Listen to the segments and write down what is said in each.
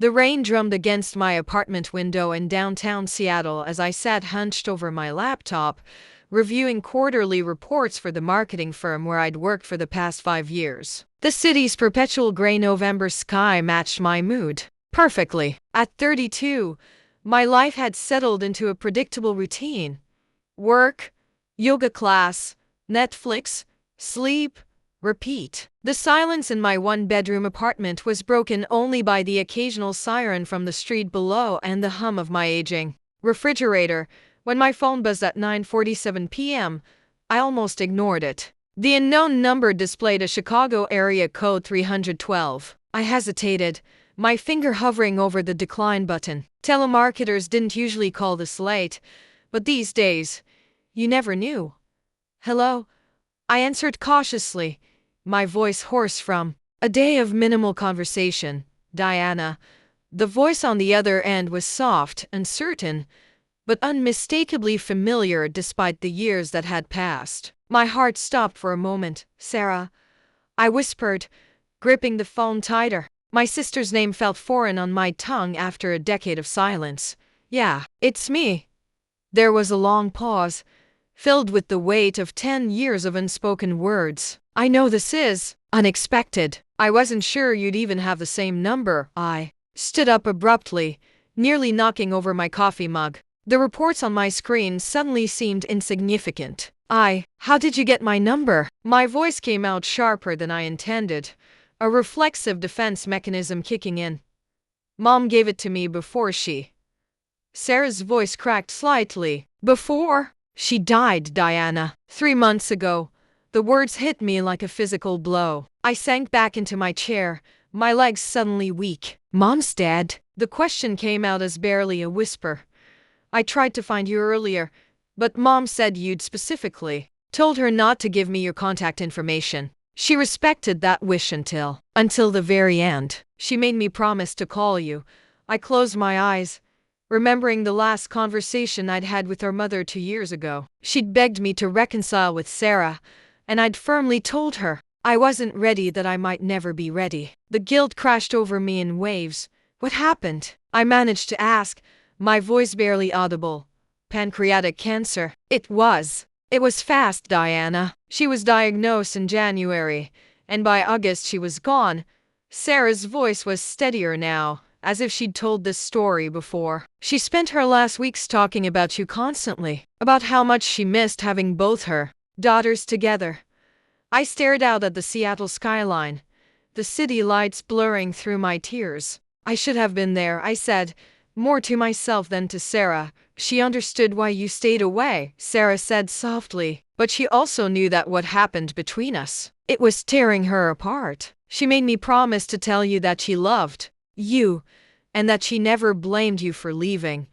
The rain drummed against my apartment window in downtown Seattle as I sat hunched over my laptop, reviewing quarterly reports for the marketing firm where I'd worked for the past 5 years. The city's perpetual gray November sky matched my mood perfectly. At 32, my life had settled into a predictable routine. Work, yoga class, Netflix, sleep, repeat. The silence in my one-bedroom apartment was broken only by the occasional siren from the street below and the hum of my aging refrigerator. When my phone buzzed at 9:47 p.m., I almost ignored it. The unknown number displayed a Chicago area code 312. I hesitated, my finger hovering over the decline button. Telemarketers didn't usually call this late, but these days, you never knew. Hello? I answered cautiously, my voice hoarse from a day of minimal conversation. Diana. The voice on the other end was soft, uncertain, but unmistakably familiar despite the years that had passed. My heart stopped for a moment. Sarah, I whispered, gripping the phone tighter. My sister's name felt foreign on my tongue after a decade of silence. Yeah, it's me. There was a long pause, filled with the weight of 10 years of unspoken words. I know this is unexpected. I wasn't sure you'd even have the same number. I stood up abruptly, nearly knocking over my coffee mug. The reports on my screen suddenly seemed insignificant. How did you get my number? My voice came out sharper than I intended, a reflexive defense mechanism kicking in. Mom gave it to me before she. Sarah's voice cracked slightly. Before? She died, Diana. 3 months ago. The words hit me like a physical blow. I sank back into my chair, my legs suddenly weak. Mom's dead? The question came out as barely a whisper. I tried to find you earlier, but Mom said you'd specifically told her not to give me your contact information. She respected that wish until the very end. She made me promise to call you. I closed my eyes, remembering the last conversation I'd had with her mother 2 years ago. She'd begged me to reconcile with Sarah, and I'd firmly told her I wasn't ready, that I might never be ready. The guilt crashed over me in waves. What happened? I managed to ask, my voice barely audible. Pancreatic cancer. It was fast, Diana. She was diagnosed in January, and by August she was gone. Sarah's voice was steadier now, as if she'd told this story before. She spent her last weeks talking about you constantly, about how much she missed having both her daughters together. I stared out at the Seattle skyline, the city lights blurring through my tears. I should have been there, I said, more to myself than to Sarah. She understood why you stayed away, Sarah said softly, but she also knew that what happened between us, it was tearing her apart. She made me promise to tell you that she loved you, and that she never blamed you for leaving.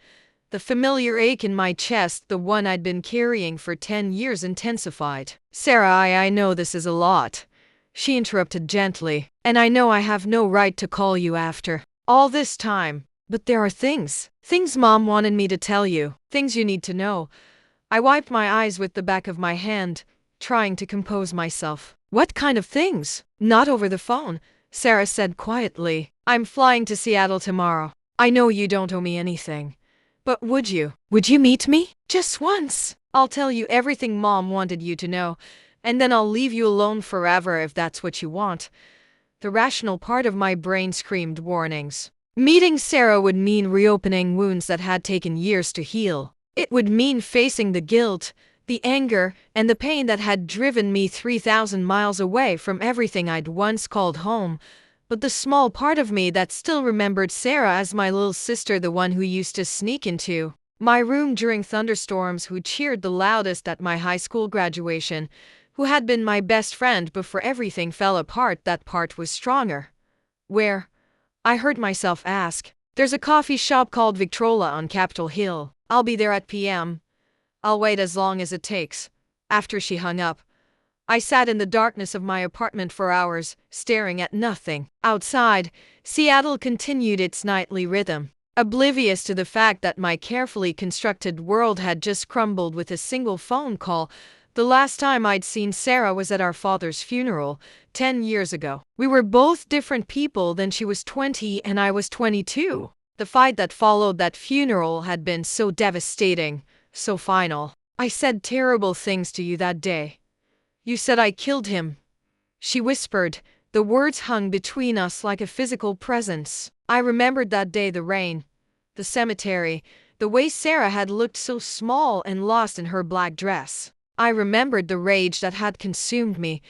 The familiar ache in my chest, the one I'd been carrying for 10 years, intensified. Sarah, I know this is a lot, she interrupted gently, and I know I have no right to call you after all this time, but there are things Mom wanted me to tell you, things you need to know. I wiped my eyes with the back of my hand, trying to compose myself. What kind of things? Not over the phone, Sarah said quietly. I'm flying to Seattle tomorrow. I know you don't owe me anything. But would you meet me? Just once. I'll tell you everything Mom wanted you to know, and then I'll leave you alone forever if that's what you want. The rational part of my brain screamed warnings. Meeting Sarah would mean reopening wounds that had taken years to heal. It would mean facing the guilt, the anger, and the pain that had driven me 3,000 miles away from everything I'd once called home. But the small part of me that still remembered Sarah as my little sister, the one who used to sneak into my room during thunderstorms, who cheered the loudest at my high school graduation, who had been my best friend before everything fell apart, that part was stronger. Where? I heard myself ask. There's a coffee shop called Victrola on Capitol Hill. I'll be there at p.m. I'll wait as long as it takes. After she hung up, I sat in the darkness of my apartment for hours, staring at nothing. Outside, Seattle continued its nightly rhythm, oblivious to the fact that my carefully constructed world had just crumbled with a single phone call, The last time I'd seen Sarah was at our father's funeral, 10 years ago. We were both different people. Then she was 20 and I was 22. The fight that followed that funeral had been so devastating, so final. I said terrible things to you that day. You said I killed him. She whispered. The words hung between us like a physical presence. I remembered that day, the rain, the cemetery, the way Sarah had looked so small and lost in her black dress. I remembered the rage that had consumed me,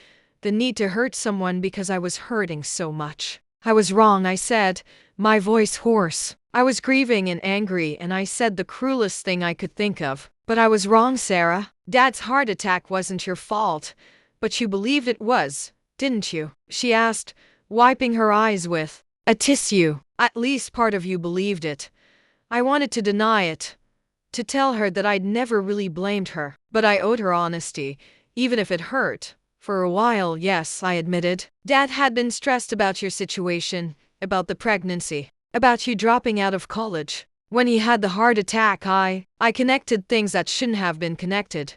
the need to hurt someone because I was hurting so much. I was wrong, I said, my voice hoarse. I was grieving and angry, and I said the cruelest thing I could think of. But I was wrong, Sarah. Dad's heart attack wasn't your fault, but you believed it was, didn't you? She asked, wiping her eyes with a tissue. At least part of you believed it. I wanted to deny it, to tell her that I'd never really blamed her, but I owed her honesty, even if it hurt. For a while, yes, I admitted. Dad had been stressed about your situation, about the pregnancy, about you dropping out of college. When he had the heart attack, I connected things that shouldn't have been connected.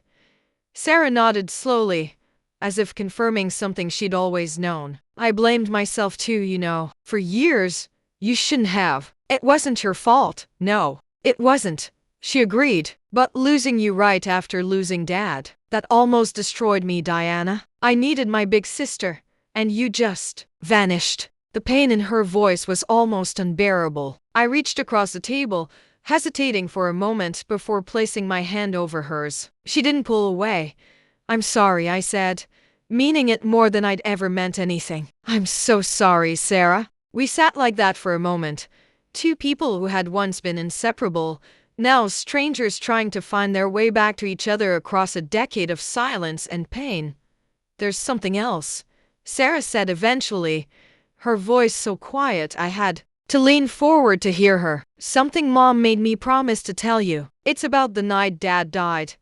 Sarah nodded slowly, as if confirming something she'd always known. I blamed myself too, you know. For years, you shouldn't have. It wasn't your fault. No, it wasn't. She agreed. But losing you right after losing Dad, that almost destroyed me, Diana. I needed my big sister, and you just vanished. The pain in her voice was almost unbearable. I reached across the table, hesitating for a moment before placing my hand over hers. She didn't pull away. I'm sorry, I said, meaning it more than I'd ever meant anything. I'm so sorry, Sarah. We sat like that for a moment. Two people who had once been inseparable, now strangers trying to find their way back to each other across a decade of silence and pain. There's something else, Sarah said eventually, her voice so quiet I had to lean forward to hear her. Something Mom made me promise to tell you. It's about the night Dad died.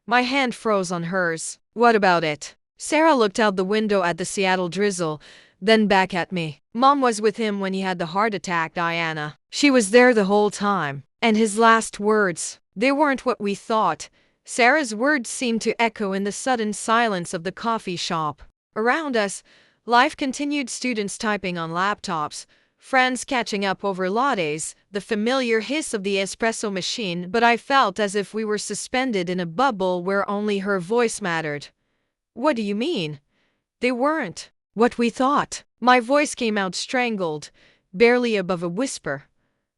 My hand froze on hers. What about it? Sarah looked out the window at the Seattle drizzle, then back at me. Mom was with him when he had the heart attack, Diana. She was there the whole time. And his last words, they weren't what we thought. Sarah's words seemed to echo in the sudden silence of the coffee shop. Around us, life continued, students typing on laptops, friends catching up over lattes, the familiar hiss of the espresso machine, but I felt as if we were suspended in a bubble where only her voice mattered. What do you mean? They weren't what we thought. My voice came out strangled, barely above a whisper.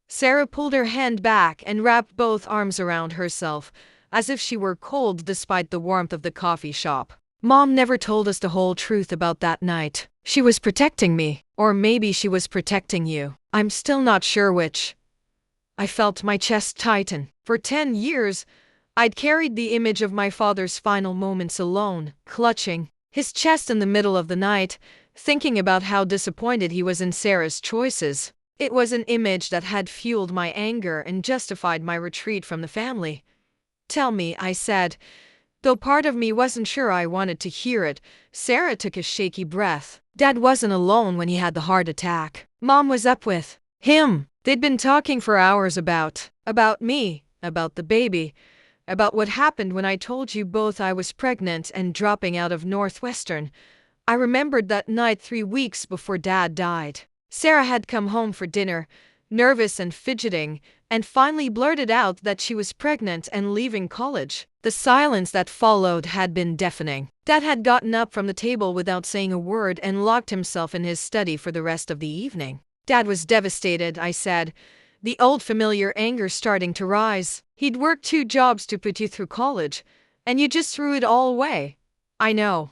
Sarah pulled her hand back and wrapped both arms around herself, as if she were cold despite the warmth of the coffee shop. Mom never told us the whole truth about that night. She was protecting me, or maybe she was protecting you. I'm still not sure which. I felt my chest tighten. For 10 years, I'd carried the image of my father's final moments alone, clutching his chest in the middle of the night, thinking about how disappointed he was in Sarah's choices. It was an image that had fueled my anger and justified my retreat from the family. Tell me, I said. Though part of me wasn't sure I wanted to hear it, Sarah took a shaky breath. Dad wasn't alone when he had the heart attack. Mom was up with him. They'd been talking for hours about me, about the baby, about what happened when I told you both I was pregnant and dropping out of Northwestern. I remembered that night 3 weeks before Dad died. Sarah had come home for dinner, nervous and fidgeting, and finally blurted out that she was pregnant and leaving college. The silence that followed had been deafening. Dad had gotten up from the table without saying a word and locked himself in his study for the rest of the evening. Dad was devastated, I said, the old familiar anger starting to rise. He'd worked 2 jobs to put you through college, and you just threw it all away. I know,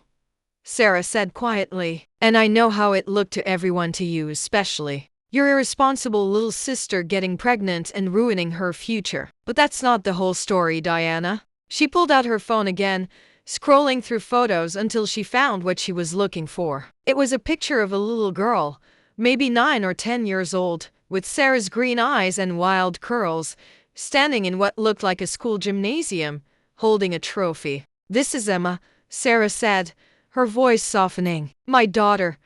Sarah said quietly, and I know how it looked to everyone, to you especially. Your irresponsible little sister getting pregnant and ruining her future. But that's not the whole story, Diana. She pulled out her phone again, scrolling through photos until she found what she was looking for. It was a picture of a little girl, maybe 9 or 10 years old, with Sarah's green eyes and wild curls, standing in what looked like a school gymnasium, holding a trophy. This is Emma, Sarah said, her voice softening. My daughter.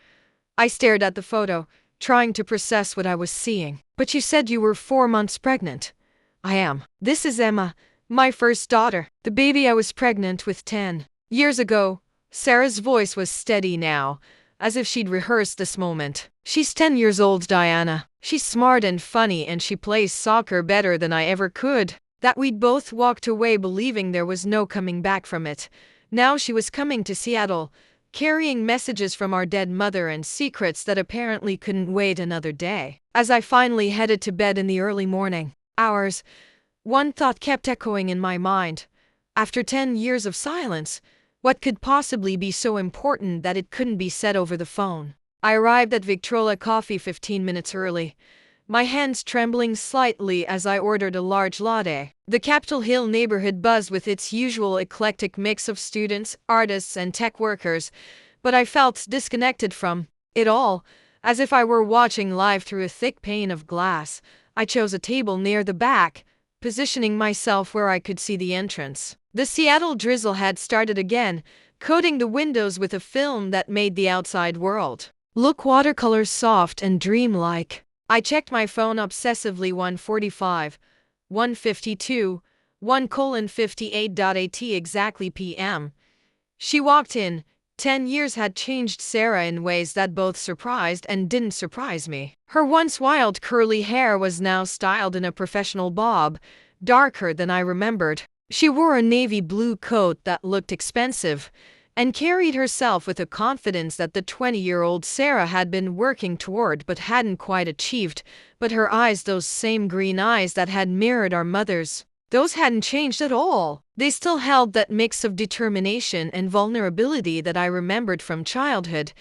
I stared at the photo, trying to process what I was seeing. But you said you were 4 months pregnant. I am. This is Emma, my first daughter, the baby I was pregnant with 10 Years ago, Sarah's voice was steady now, as if she'd rehearsed this moment. She's 10 years old, Diana. She's smart and funny, and she plays soccer better than I ever could. That we'd both walked away believing there was no coming back from it. Now she was coming to Seattle, carrying messages from our dead mother and secrets that apparently couldn't wait another day. As I finally headed to bed in the early morning hours, one thought kept echoing in my mind. After 10 years of silence, what could possibly be so important that it couldn't be said over the phone? I arrived at Victrola Coffee 15 minutes early, my hands trembling slightly as I ordered a large latte. The Capitol Hill neighborhood buzzed with its usual eclectic mix of students, artists, and tech workers, but I felt disconnected from it all, as if I were watching live through a thick pane of glass. I chose a table near the back, positioning myself where I could see the entrance. The Seattle drizzle had started again, coating the windows with a film that made the outside world look watercolor soft and dreamlike. I checked my phone obsessively. 1:45, 1:52, 1:58 exactly p.m. She walked in. 10 years had changed Sarah in ways that both surprised and didn't surprise me. Her once wild curly hair was now styled in a professional bob, darker than I remembered. She wore a navy blue coat that looked expensive, and carried herself with a confidence that the 20-year-old Sarah had been working toward but hadn't quite achieved. But her eyes, those same green eyes that had mirrored our mother's, those hadn't changed at all. They still held that mix of determination and vulnerability that I remembered from childhood.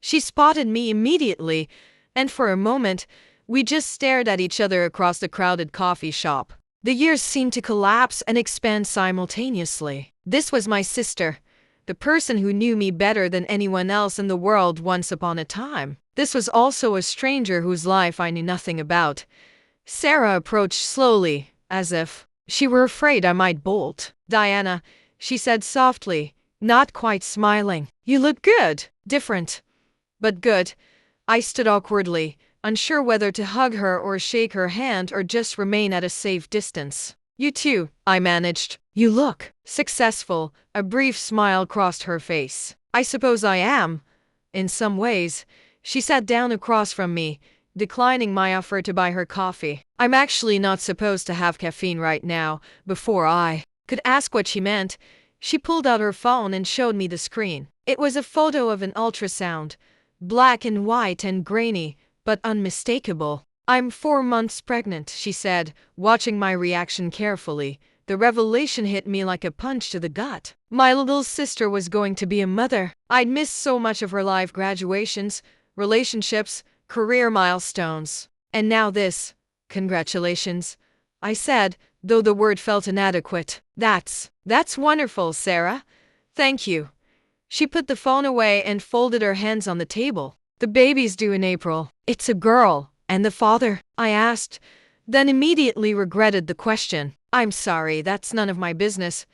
She spotted me immediately, and for a moment, we just stared at each other across the crowded coffee shop. The years seemed to collapse and expand simultaneously. This was my sister, the person who knew me better than anyone else in the world once upon a time. This was also a stranger whose life I knew nothing about. Sarah approached slowly, as if she were afraid I might bolt. "Diana," she said softly, not quite smiling. "You look good. Different, but good." I stood awkwardly, unsure whether to hug her or shake her hand or just remain at a safe distance. "You too," I managed. "You look successful." A brief smile crossed her face. "I suppose I am, in some ways." She sat down across from me, declining my offer to buy her coffee. "I'm actually not supposed to have caffeine right now." Before I could ask what she meant, she pulled out her phone and showed me the screen. It was a photo of an ultrasound, black and white and grainy, but unmistakable. "I'm 4 months pregnant," she said, watching my reaction carefully. The revelation hit me like a punch to the gut. My little sister was going to be a mother. I'd missed so much of her life: graduations, relationships, career milestones. And now this. "Congratulations," I said, though the word felt inadequate. That's wonderful, Sarah. Thank you." She put the phone away and folded her hands on the table. "The baby's due in April." "It's a girl. And the father?" I asked, then immediately regretted the question. "I'm sorry, that's none of my business.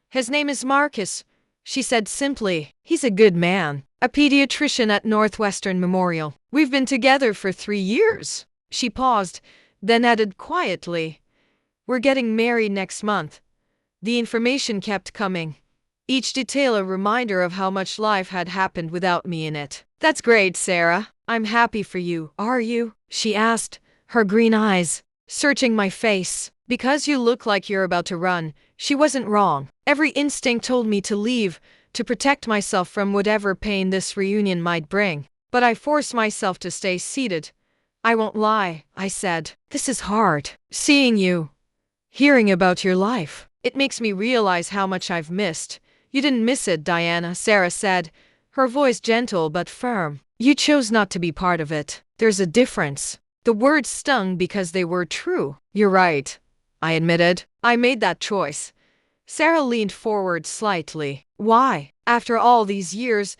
His name is Marcus," she said simply. "He's a good man, a pediatrician at Northwestern Memorial. We've been together for 3 years." She paused, then added quietly, "We're getting married next month." The information kept coming, each detail a reminder of how much life had happened without me in it. "That's great, Sarah. I'm happy for you." "Are you?" she asked, her green eyes searching my face. "Because you look like you're about to run." She wasn't wrong. Every instinct told me to leave, to protect myself from whatever pain this reunion might bring. But I forced myself to stay seated. "I won't lie," I said. "This is hard. Seeing you, hearing about your life. It makes me realize how much I've missed." "You didn't miss it, Diana," Sarah said, her voice gentle but firm. "You chose not to be part of it. There's a difference." The words stung because they were true. "You're right," I admitted. "I made that choice." Sarah leaned forward slightly. "Why? After all these years,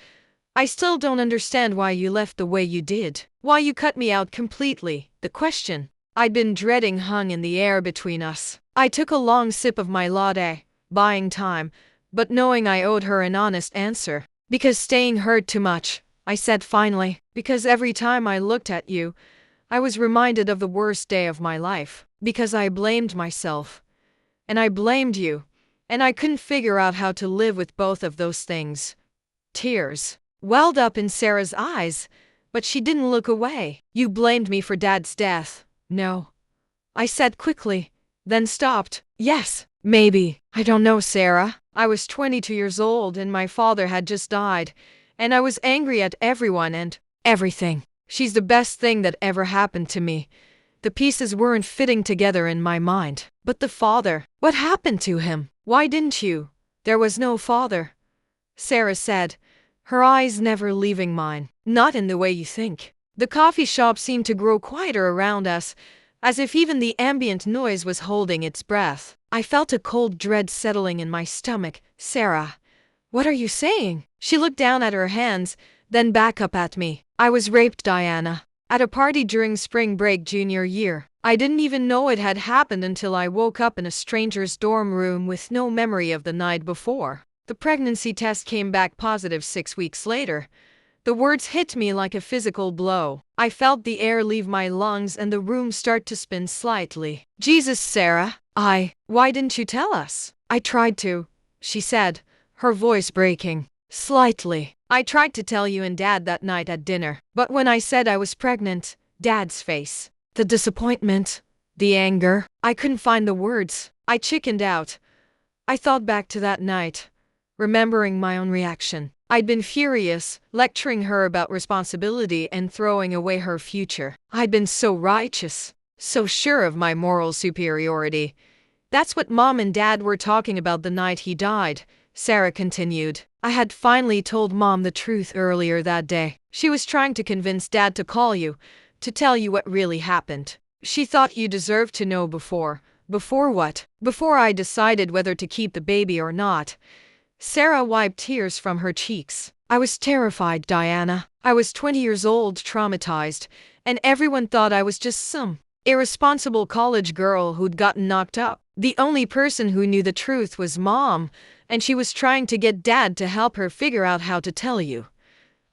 I still don't understand why you left the way you did. Why you cut me out completely." The question I'd been dreading hung in the air between us. I took a long sip of my latte, buying time, but knowing I owed her an honest answer. "Because staying hurt too much," I said finally. "Because every time I looked at you, I was reminded of the worst day of my life. Because I blamed myself. And I blamed you. and I couldn't figure out how to live with both of those things. Tears welled up in Sarah's eyes, but she didn't look away. You blamed me for Dad's death. No, I said quickly, then stopped. Yes, maybe. I don't know, Sarah. I was 22 years old and my father had just died, and I was angry at everyone and everything. She's the best thing that ever happened to me. The pieces weren't fitting together in my mind. But the father, what happened to him? Why didn't you? There was no father, Sarah said, her eyes never leaving mine. Not in the way you think. The coffee shop seemed to grow quieter around us, as if even the ambient noise was holding its breath. I felt a cold dread settling in my stomach. Sarah, what are you saying? She looked down at her hands, then back up at me. I was raped, Diana, at a party during spring break junior year. I didn't even know it had happened until I woke up in a stranger's dorm room with no memory of the night before. The pregnancy test came back positive 6 weeks later. The words hit me like a physical blow. I felt the air leave my lungs and the room start to spin slightly. Jesus, Sarah. Why didn't you tell us? I tried to, she said, her voice breaking slightly. I tried to tell you and Dad that night at dinner, but when I said I was pregnant, Dad's face, the disappointment, the anger, I couldn't find the words. I chickened out. I thought back to that night, remembering my own reaction. I'd been furious, lecturing her about responsibility and throwing away her future. I'd been so righteous, so sure of my moral superiority. That's what Mom and Dad were talking about the night he died, Sarah continued. I had finally told Mom the truth earlier that day. She was trying to convince Dad to call you, to tell you what really happened. She thought you deserved to know before. Before what? Before I decided whether to keep the baby or not. Sarah wiped tears from her cheeks. I was terrified, Diana. I was 20 years old, traumatized, and everyone thought I was just some irresponsible college girl who'd gotten knocked up. The only person who knew the truth was Mom, and she was trying to get Dad to help her figure out how to tell you.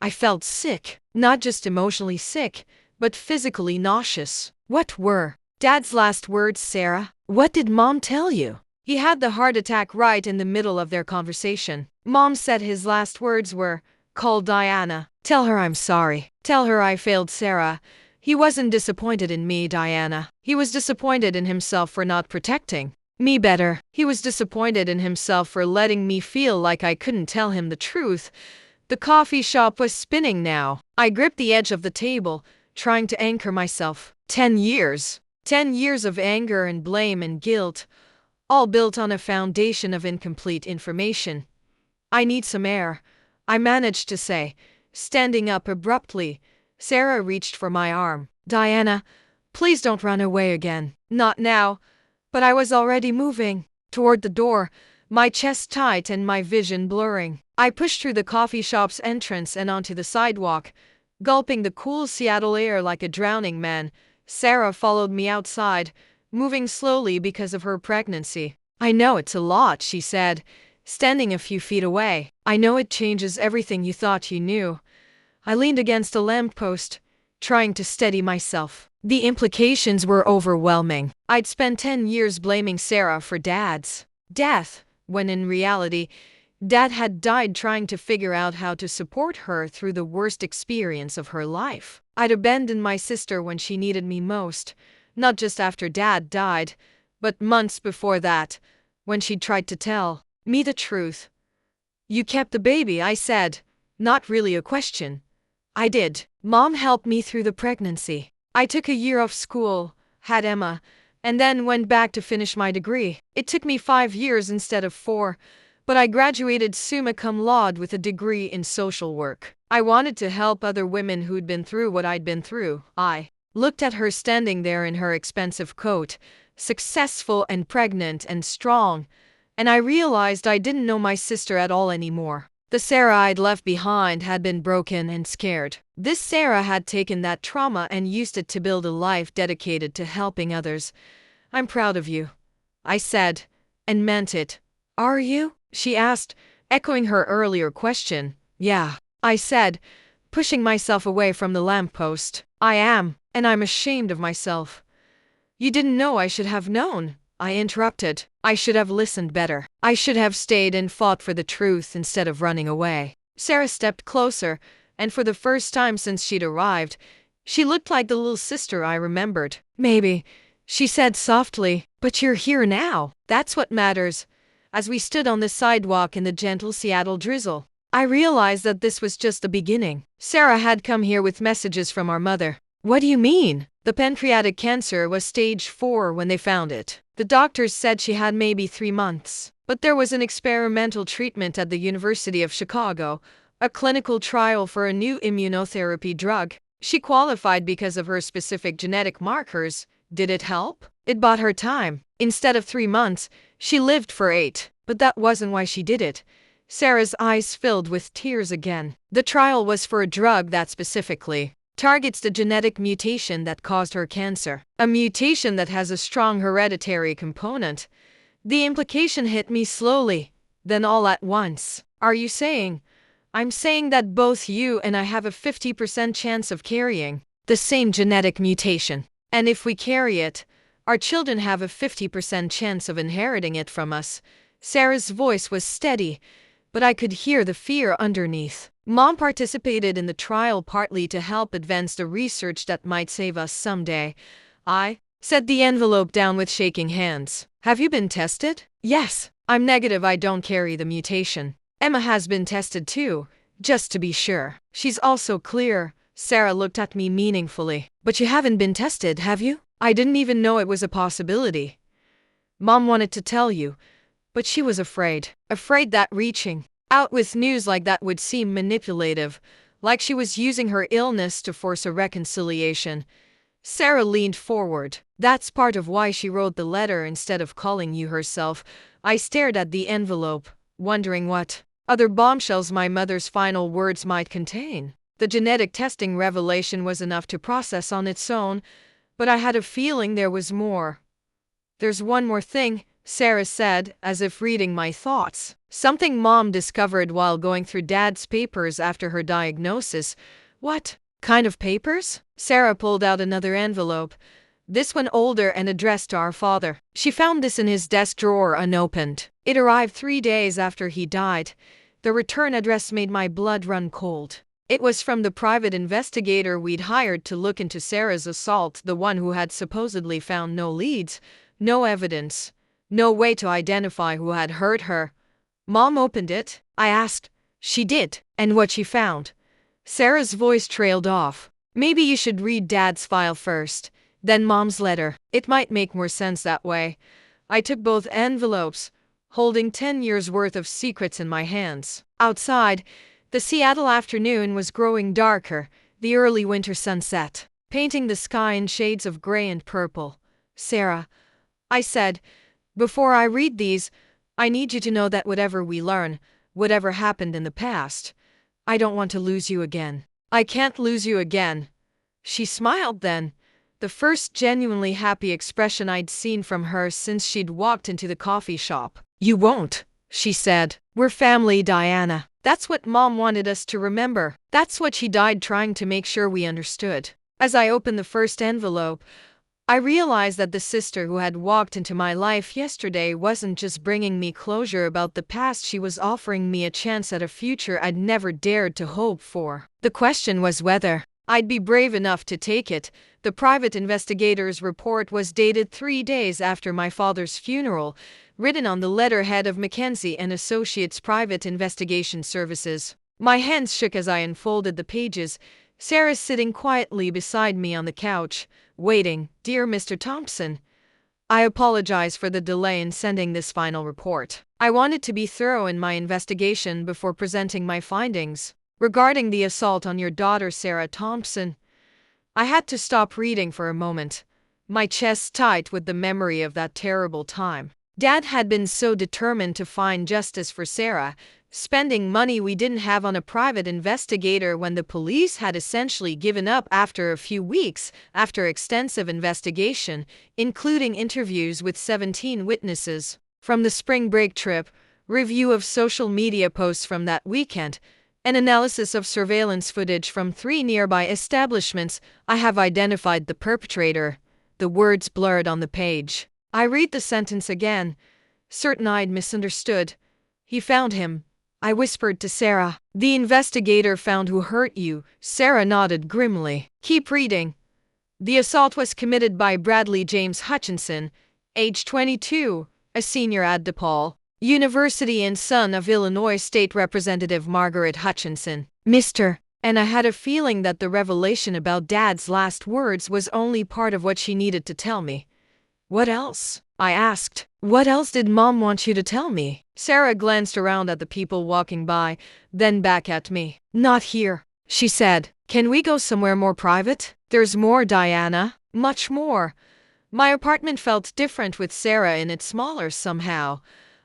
I felt sick, not just emotionally sick, but physically nauseous. What were Dad's last words, Sarah? What did Mom tell you? He had the heart attack right in the middle of their conversation. Mom said his last words were, "Call Diana. Tell her I'm sorry. Tell her I failed Sarah." He wasn't disappointed in me, Diana. He was disappointed in himself for not protecting me better. He was disappointed in himself for letting me feel like I couldn't tell him the truth. The coffee shop was spinning now. I gripped the edge of the table, trying to anchor myself. 10 years. 10 years of anger and blame and guilt, all built on a foundation of incomplete information. I need some air, I managed to say, standing up abruptly. Sarah reached for my arm. Diana, please don't run away again. Not now. But I was already moving toward the door, my chest tight and my vision blurring. I pushed through the coffee shop's entrance and onto the sidewalk, gulping the cool Seattle air like a drowning man. Sarah followed me outside, moving slowly because of her pregnancy. I know it's a lot, she said, standing a few feet away. I know it changes everything you thought you knew. I leaned against a lamppost, trying to steady myself. The implications were overwhelming. I'd spent 10 years blaming Sarah for Dad's death, when in reality, Dad had died trying to figure out how to support her through the worst experience of her life. I'd abandoned my sister when she needed me most, not just after Dad died, but months before that, when she tried to tell me the truth. You kept the baby, I said. Not really a question. I did. Mom helped me through the pregnancy. I took a year off school, had Emma, and then went back to finish my degree. It took me 5 years instead of 4, but I graduated summa cum laude with a degree in social work. I wanted to help other women who'd been through what I'd been through. I looked at her standing there in her expensive coat, successful and pregnant and strong, and I realized I didn't know my sister at all anymore. The Sarah I'd left behind had been broken and scared. This Sarah had taken that trauma and used it to build a life dedicated to helping others. I'm proud of you, I said, and meant it. Are you? She asked, echoing her earlier question. Yeah, I said, pushing myself away from the lamppost. I am, and I'm ashamed of myself. You didn't know I should have known, I interrupted. I should have listened better. I should have stayed and fought for the truth instead of running away. Sarah stepped closer, and for the first time since she'd arrived, she looked like the little sister I remembered. Maybe, she said softly, but you're here now. That's what matters. As we stood on the sidewalk in the gentle Seattle drizzle, I realized that this was just the beginning. Sarah had come here with messages from our mother. What do you mean? The pancreatic cancer was stage 4 when they found it. The doctors said she had maybe 3 months. But there was an experimental treatment at the University of Chicago, a clinical trial for a new immunotherapy drug. She qualified because of her specific genetic markers. Did it help? It bought her time. Instead of 3 months, she lived for 8. But that wasn't why she did it. Sarah's eyes filled with tears again. The trial was for a drug that specifically targets the genetic mutation that caused her cancer. A mutation that has a strong hereditary component. The implication hit me slowly, then all at once. Are you saying? I'm saying that both you and I have a 50% chance of carrying the same genetic mutation. And if we carry it, our children have a 50% chance of inheriting it from us. Sarah's voice was steady, but I could hear the fear underneath. Mom participated in the trial partly to help advance the research that might save us someday. I set the envelope down with shaking hands. Have you been tested? Yes. I'm negative I don't carry the mutation. Emma has been tested too, just to be sure. She's also clear. Sarah looked at me meaningfully. But you haven't been tested, have you? I didn't even know it was a possibility. Mom wanted to tell you, but she was afraid. Afraid that reaching out with news like that would seem manipulative, like she was using her illness to force a reconciliation. Sarah leaned forward. That's part of why she wrote the letter instead of calling you herself. I stared at the envelope, wondering what other bombshells my mother's final words might contain. The genetic testing revelation was enough to process on its own, but I had a feeling there was more. There's one more thing, Sarah said, as if reading my thoughts. Something Mom discovered while going through Dad's papers after her diagnosis. What kind of papers? Sarah pulled out another envelope, this one older and addressed to our father. She found this in his desk drawer unopened. It arrived 3 days after he died. The return address made my blood run cold. It was from the private investigator we'd hired to look into Sarah's assault, the one who had supposedly found no leads, no evidence, no way to identify who had hurt her. Mom opened it. I asked. She did. And what she found? Sarah's voice trailed off. Maybe you should read Dad's file first, then Mom's letter. It might make more sense that way. I took both envelopes, holding 10 years' worth of secrets in my hands. Outside, the Seattle afternoon was growing darker, the early winter sunset, painting the sky in shades of gray and purple. Sarah, I said, before I read these, I need you to know that whatever we learn, whatever happened in the past, I don't want to lose you again. I can't lose you again. She smiled then, the first genuinely happy expression I'd seen from her since she'd walked into the coffee shop. You won't, she said. We're family, Diana. That's what Mom wanted us to remember. That's what she died trying to make sure we understood. As I opened the first envelope, I realized that the sister who had walked into my life yesterday wasn't just bringing me closure about the past, she was offering me a chance at a future I'd never dared to hope for. The question was whether I'd be brave enough to take it. The private investigator's report was dated 3 days after my father's funeral, written on the letterhead of Mackenzie and Associates Private Investigation Services. My hands shook as I unfolded the pages. Sarah sitting quietly beside me on the couch, waiting. Dear Mr. Thompson, I apologize for the delay in sending this final report. I wanted to be thorough in my investigation before presenting my findings. Regarding the assault on your daughter, Sarah Thompson, I had to stop reading for a moment, my chest tight with the memory of that terrible time. Dad had been so determined to find justice for Sarah, spending money we didn't have on a private investigator when the police had essentially given up after a few weeks, after extensive investigation, including interviews with 17 witnesses from the spring break trip, review of social media posts from that weekend, an analysis of surveillance footage from 3 nearby establishments. I have identified the perpetrator. The words blurred on the page. I read the sentence again, certain I'd misunderstood. He found him. I whispered to Sarah. The investigator found who hurt you. Sarah nodded grimly. Keep reading. The assault was committed by Bradley James Hutchinson, age 22, a senior at DePaul University and son of Illinois State Representative Margaret Hutchinson. Mr. And I had a feeling that the revelation about Dad's last words was only part of what she needed to tell me. What else? I asked. What else did Mom want you to tell me? Sarah glanced around at the people walking by, then back at me. Not here, she said. Can we go somewhere more private? There's more, Diana. Much more. My apartment felt different with Sarah in it, smaller somehow,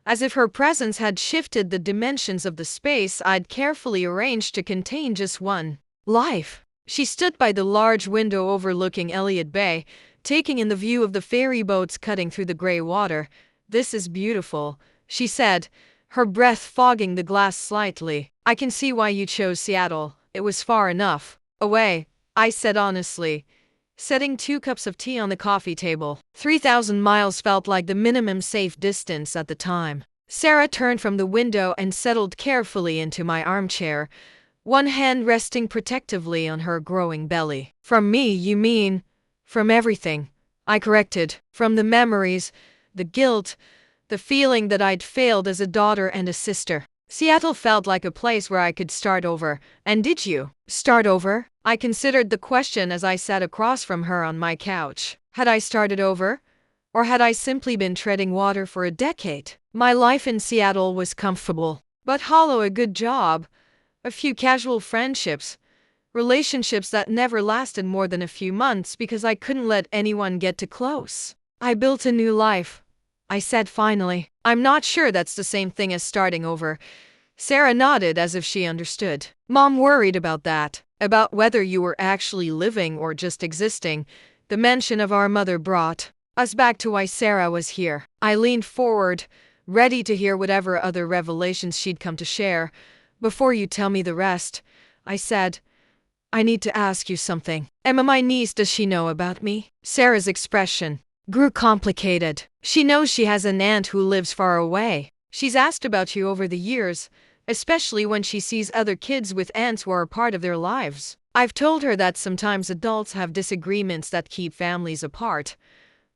as if her presence had shifted the dimensions of the space I'd carefully arranged to contain just one life. She stood by the large window overlooking Elliott Bay, taking in the view of the ferry boats cutting through the gray water. This is beautiful, she said, her breath fogging the glass slightly. I can see why you chose Seattle. It was far enough away, I said honestly, setting 2 cups of tea on the coffee table. 3,000 miles felt like the minimum safe distance at the time. Sarah turned from the window and settled carefully into my armchair, one hand resting protectively on her growing belly. From me, you mean? From everything, I corrected. From the memories, the guilt, the feeling that I'd failed as a daughter and a sister. Seattle felt like a place where I could start over. And did you start over? I considered the question as I sat across from her on my couch. Had I started over? Or had I simply been treading water for a decade? My life in Seattle was comfortable, but hollow. A good job, a few casual friendships, relationships that never lasted more than a few months because I couldn't let anyone get too close. I built a new life, I said finally. I'm not sure that's the same thing as starting over. Sarah nodded as if she understood. Mom worried about that, about whether you were actually living or just existing. The mention of our mother brought us back to why Sarah was here. I leaned forward, ready to hear whatever other revelations she'd come to share. Before you tell me the rest, I said, I need to ask you something. Emma, my niece, does she know about me? Sarah's expression grew complicated. She knows she has an aunt who lives far away. She's asked about you over the years, especially when she sees other kids with aunts who are part of their lives. I've told her that sometimes adults have disagreements that keep families apart.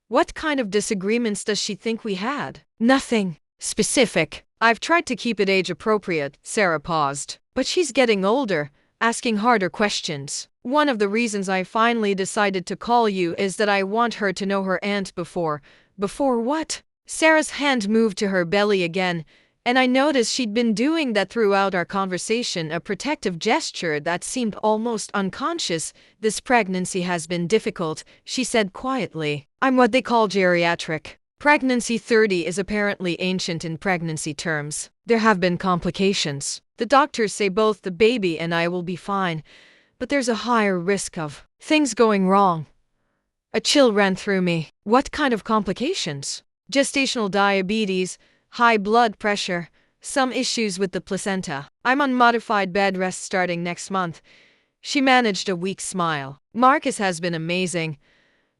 What kind of disagreements does she think we had? Nothing specific. I've tried to keep it age appropriate. Sarah paused. But she's getting older, asking harder questions. One of the reasons I finally decided to call you is that I want her to know her aunt before. Before what? Sarah's hand moved to her belly again, and I noticed she'd been doing that throughout our conversation, a protective gesture that seemed almost unconscious. This pregnancy has been difficult, she said quietly. I'm what they call geriatric. Pregnancy 30 is apparently ancient in pregnancy terms. There have been complications. The doctors say both the baby and I will be fine, but there's a higher risk of things going wrong. A chill ran through me. What kind of complications? Gestational diabetes, high blood pressure, some issues with the placenta. I'm on modified bed rest starting next month. She managed a weak smile. Marcus has been amazing,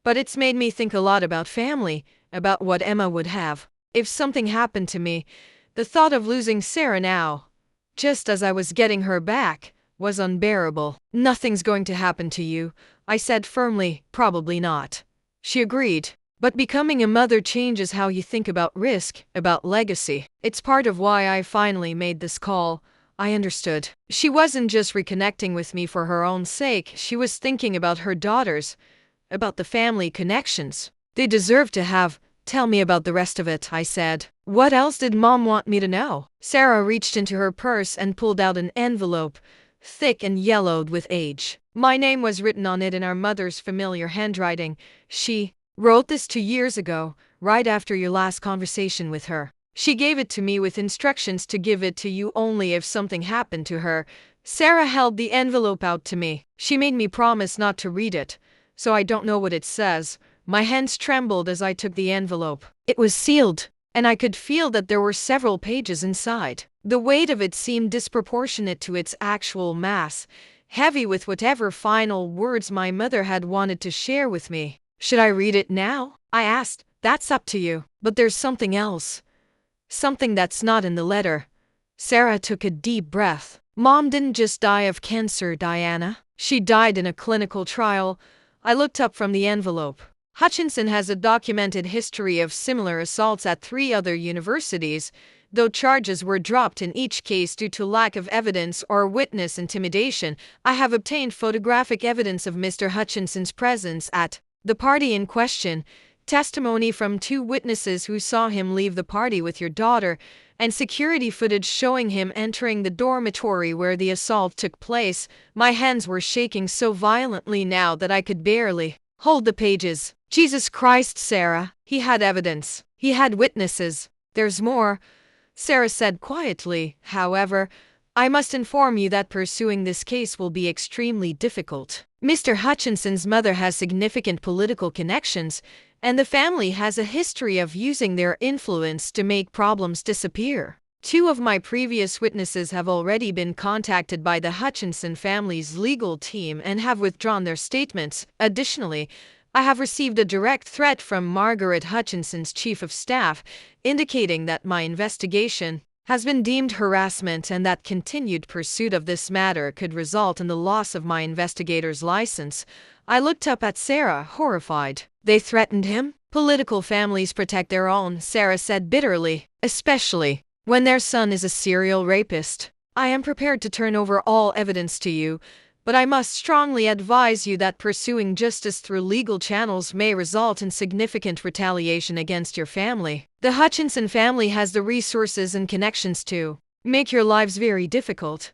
but it's made me think a lot about family, about what Emma would have if something happened to me. The thought of losing Sarah now, just as I was getting her back, was unbearable. Nothing's going to happen to you, I said firmly. Probably not, she agreed. But becoming a mother changes how you think about risk, about legacy. It's part of why I finally made this call. I understood. She wasn't just reconnecting with me for her own sake. She was thinking about her daughters, about the family connections they deserve to have. Tell me about the rest of it, I said. What else did Mom want me to know? Sarah reached into her purse and pulled out an envelope, thick and yellowed with age. My name was written on it in our mother's familiar handwriting. She wrote this 2 years ago, right after your last conversation with her. She gave it to me with instructions to give it to you only if something happened to her. Sarah held the envelope out to me. She made me promise not to read it, so I don't know what it says. My hands trembled as I took the envelope. It was sealed, and I could feel that there were several pages inside. The weight of it seemed disproportionate to its actual mass, heavy with whatever final words my mother had wanted to share with me. Should I read it now? I asked, That's up to you. But there's something else. Something that's not in the letter. Sarah took a deep breath. Mom didn't just die of cancer, Diana. She died in a clinical trial. I looked up from the envelope. Hutchinson has a documented history of similar assaults at 3 other universities, though charges were dropped in each case due to lack of evidence or witness intimidation. I have obtained photographic evidence of Mr. Hutchinson's presence at the party in question, testimony from 2 witnesses who saw him leave the party with your daughter, and security footage showing him entering the dormitory where the assault took place. My hands were shaking so violently now that I could barely hold the pages. Jesus Christ, Sarah. He had evidence. He had witnesses. There's more, Sarah said quietly. However, I must inform you that pursuing this case will be extremely difficult. Mr. Hutchinson's mother has significant political connections, and the family has a history of using their influence to make problems disappear. 2 of my previous witnesses have already been contacted by the Hutchinson family's legal team and have withdrawn their statements. Additionally, I have received a direct threat from Margaret Hutchinson's chief of staff, indicating that my investigation has been deemed harassment and that continued pursuit of this matter could result in the loss of my investigator's license. I looked up at Sarah, horrified. They threatened him? Political families protect their own, Sarah said bitterly, especially when their son is a serial rapist. I am prepared to turn over all evidence to you, but I must strongly advise you that pursuing justice through legal channels may result in significant retaliation against your family. The Hutchinson family has the resources and connections to make your lives very difficult.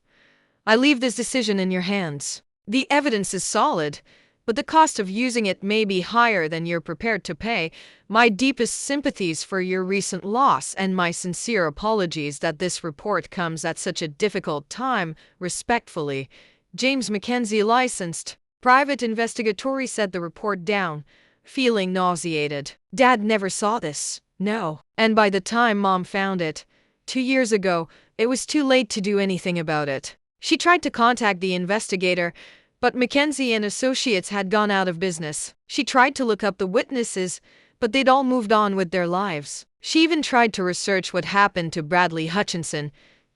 I leave this decision in your hands. The evidence is solid, but the cost of using it may be higher than you're prepared to pay. My deepest sympathies for your recent loss and my sincere apologies that this report comes at such a difficult time. Respectfully, James Mackenzie, licensed private investigator, set the report down, feeling nauseated. Dad never saw this, no. And by the time Mom found it, 2 years ago, it was too late to do anything about it. She tried to contact the investigator, but Mackenzie and Associates had gone out of business. She tried to look up the witnesses, but they'd all moved on with their lives. She even tried to research what happened to Bradley Hutchinson,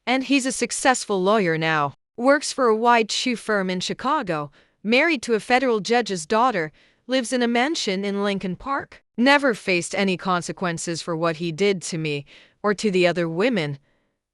and he's a successful lawyer now. Works for a white shoe firm in Chicago, married to a federal judge's daughter, lives in a mansion in Lincoln Park. Never faced any consequences for what he did to me or to the other women.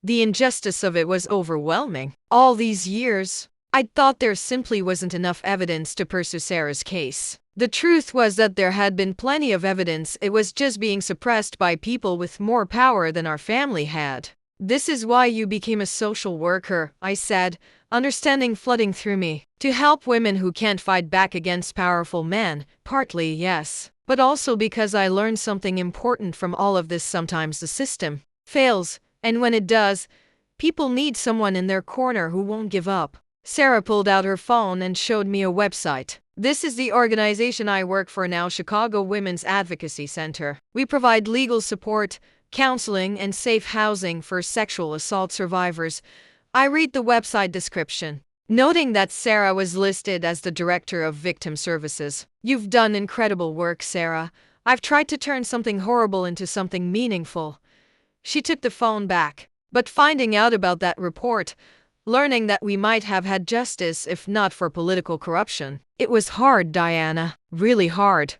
The injustice of it was overwhelming. All these years, I thought there simply wasn't enough evidence to pursue Sarah's case. The truth was that there had been plenty of evidence, it was just being suppressed by people with more power than our family had. This is why you became a social worker, I said, understanding flooding through me. To help women who can't fight back against powerful men. Partly, yes. But also because I learned something important from all of this. Sometimes the system fails, and when it does, people need someone in their corner who won't give up. Sarah pulled out her phone and showed me a website. This is the organization I work for now, Chicago Women's Advocacy Center. We provide legal support, counseling, and safe housing for sexual assault survivors. I read the website description, noting that Sarah was listed as the Director of Victim Services. You've done incredible work, Sarah. I've tried to turn something horrible into something meaningful. She took the phone back. But finding out about that report, learning that we might have had justice if not for political corruption, it was hard, Diana. Really hard.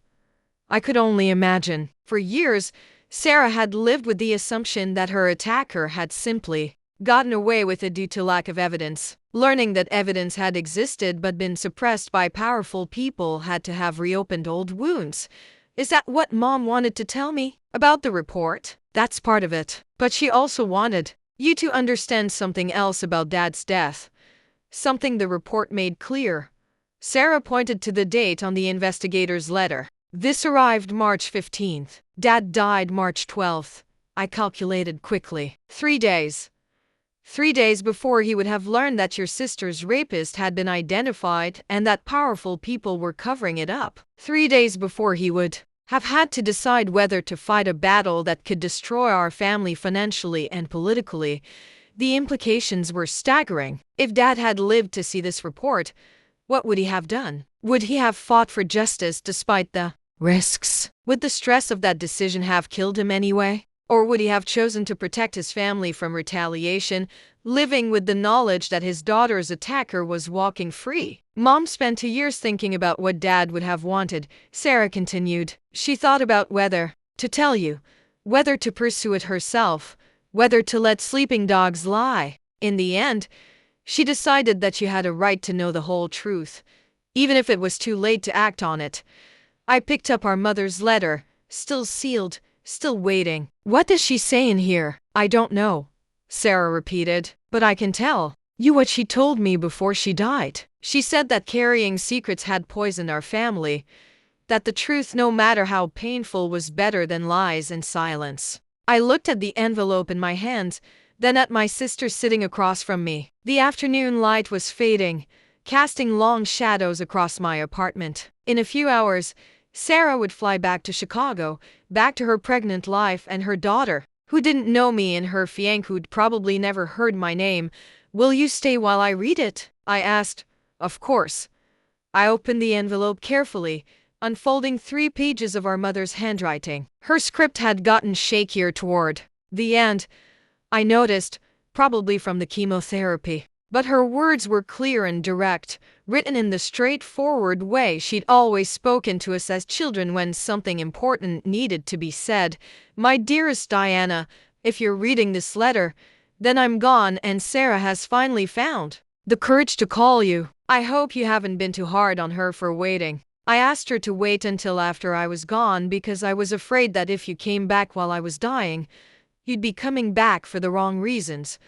I could only imagine. For years, Sarah had lived with the assumption that her attacker had simply gotten away with it due to lack of evidence. Learning that evidence had existed but been suppressed by powerful people had to have reopened old wounds. Is that what Mom wanted to tell me? About the report? That's part of it. But she also wanted you to understand something else about Dad's death. Something the report made clear. Sarah pointed to the date on the investigator's letter. This arrived March 15th. Dad died March 12th. I calculated quickly. 3 days. 3 days before he would have learned that your sister's rapist had been identified and that powerful people were covering it up. 3 days before he would have had to decide whether to fight a battle that could destroy our family financially and politically. The implications were staggering. If Dad had lived to see this report, what would he have done? Would he have fought for justice despite the risks? Would the stress of that decision have killed him anyway? Or would he have chosen to protect his family from retaliation, living with the knowledge that his daughter's attacker was walking free? Mom spent 2 years thinking about what Dad would have wanted, Sarah continued. She thought about whether to tell you, whether to pursue it herself, whether to let sleeping dogs lie. In the end, she decided that you had a right to know the whole truth, even if it was too late to act on it. I picked up our mother's letter, still sealed, still waiting. What does she say in here? I don't know, Sarah repeated, but I can tell you what she told me before she died. She said that carrying secrets had poisoned our family, that the truth, no matter how painful, was better than lies and silence. I looked at the envelope in my hand, then at my sister sitting across from me. The afternoon light was fading, casting long shadows across my apartment. In a few hours, Sarah would fly back to Chicago, back to her pregnant life and her daughter, who didn't know me, and her fiancé who'd probably never heard my name. Will you stay while I read it? I asked. Of course. I opened the envelope carefully, unfolding 3 pages of our mother's handwriting. Her script had gotten shakier toward the end, I noticed, probably from the chemotherapy. But her words were clear and direct, written in the straightforward way she'd always spoken to us as children when something important needed to be said. My dearest Diana, if you're reading this letter, then I'm gone and Sarah has finally found the courage to call you. I hope you haven't been too hard on her for waiting. I asked her to wait until after I was gone because I was afraid that if you came back while I was dying, you'd be coming back for the wrong reasons.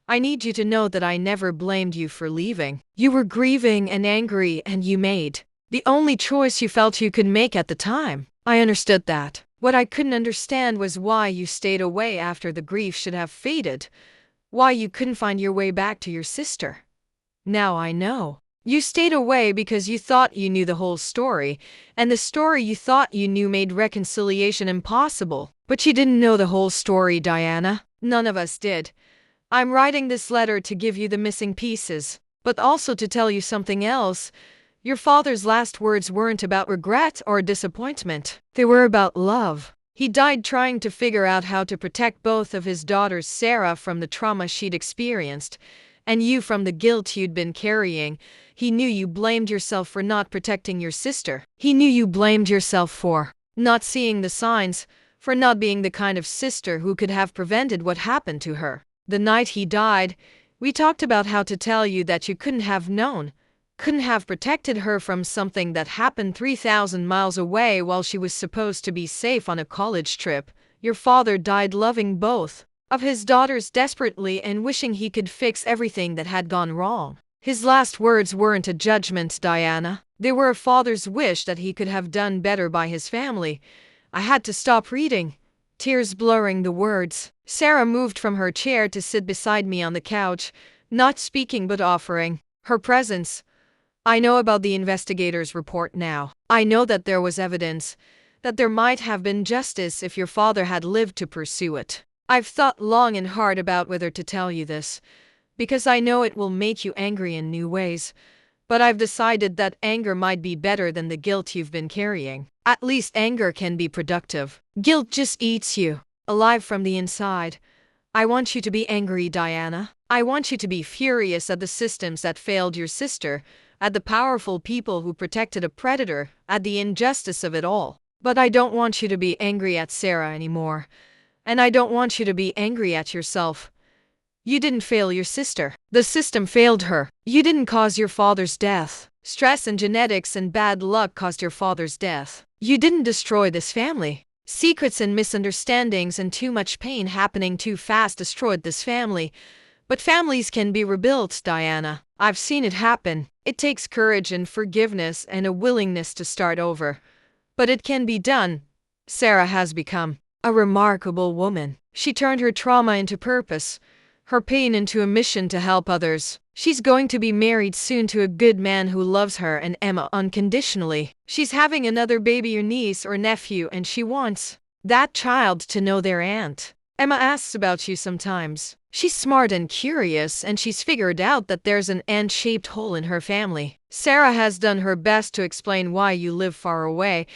I need you to know that I never blamed you for leaving. You were grieving and angry, and you made the only choice you felt you could make at the time. I understood that. What I couldn't understand was why you stayed away after the grief should have faded, why you couldn't find your way back to your sister. Now I know. You stayed away because you thought you knew the whole story, and the story you thought you knew made reconciliation impossible. But you didn't know the whole story, Diana. None of us did. I'm writing this letter to give you the missing pieces, but also to tell you something else. Your father's last words weren't about regret or disappointment. They were about love. He died trying to figure out how to protect both of his daughters, Sarah from the trauma she'd experienced, and you from the guilt you'd been carrying. He knew you blamed yourself for not protecting your sister. He knew you blamed yourself for not seeing the signs, for not being the kind of sister who could have prevented what happened to her. The night he died, we talked about how to tell you that you couldn't have known, couldn't have protected her from something that happened 3,000 miles away while she was supposed to be safe on a college trip. Your father died loving both of his daughters desperately and wishing he could fix everything that had gone wrong. His last words weren't a judgment, Diana. They were a father's wish that he could have done better by his family. I had to stop reading, tears blurring the words. Sarah moved from her chair to sit beside me on the couch, not speaking but offering her presence. I know about the investigator's report now. I know that there was evidence, that there might have been justice if your father had lived to pursue it. I've thought long and hard about whether to tell you this, because I know it will make you angry in new ways, but I've decided that anger might be better than the guilt you've been carrying. At least anger can be productive. Guilt just eats you alive from the inside. I want you to be angry, Diana. I want you to be furious at the systems that failed your sister, at the powerful people who protected a predator, at the injustice of it all. But I don't want you to be angry at Sarah anymore. And I don't want you to be angry at yourself. You didn't fail your sister. The system failed her. You didn't cause your father's death. Stress and genetics and bad luck caused your father's death. You didn't destroy this family. Secrets and misunderstandings and too much pain happening too fast destroyed this family. But families can be rebuilt, Diana. I've seen it happen. It takes courage and forgiveness and a willingness to start over. But it can be done. Sarah has become a remarkable woman. She turned her trauma into purpose, her pain into a mission to help others. She's going to be married soon to a good man who loves her and Emma unconditionally. She's having another baby or niece or nephew, and she wants that child to know their aunt. Emma asks about you sometimes. She's smart and curious, and she's figured out that there's an ant-shaped hole in her family. Sarah has done her best to explain why you live far away,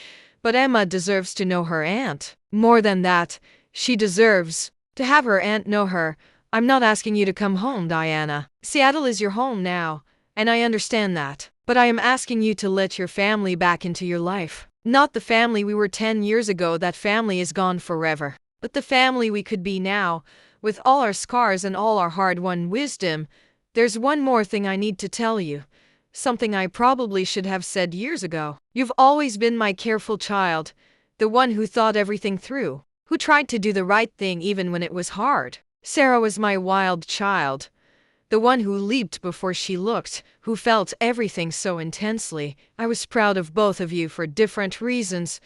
But Emma deserves to know her aunt. More than that, she deserves to have her aunt know her. I'm not asking you to come home, Diana. Seattle is your home now, and I understand that. But I am asking you to let your family back into your life. Not the family we were 10 years ago, that family is gone forever. But the family we could be now, with all our scars and all our hard-won wisdom. There's one more thing I need to tell you. Something I probably should have said years ago. You've always been my careful child, the one who thought everything through, who tried to do the right thing even when it was hard. Sarah was my wild child, the one who leaped before she looked, who felt everything so intensely. I was proud of both of you for different reasons,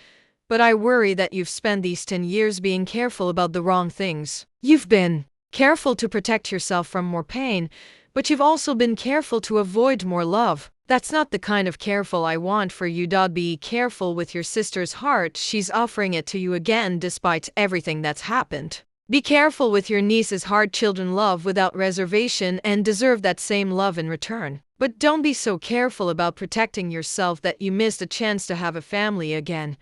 but I worry that you've spent these 10 years being careful about the wrong things. You've been careful to protect yourself from more pain, but you've also been careful to avoid more love. That's not the kind of careful I want for you. Be careful with your sister's heart. She's offering it to you again despite everything that's happened. Be careful with your niece's heart. Children love without reservation and deserve that same love in return. But don't be so careful about protecting yourself that you missed a chance to have a family again.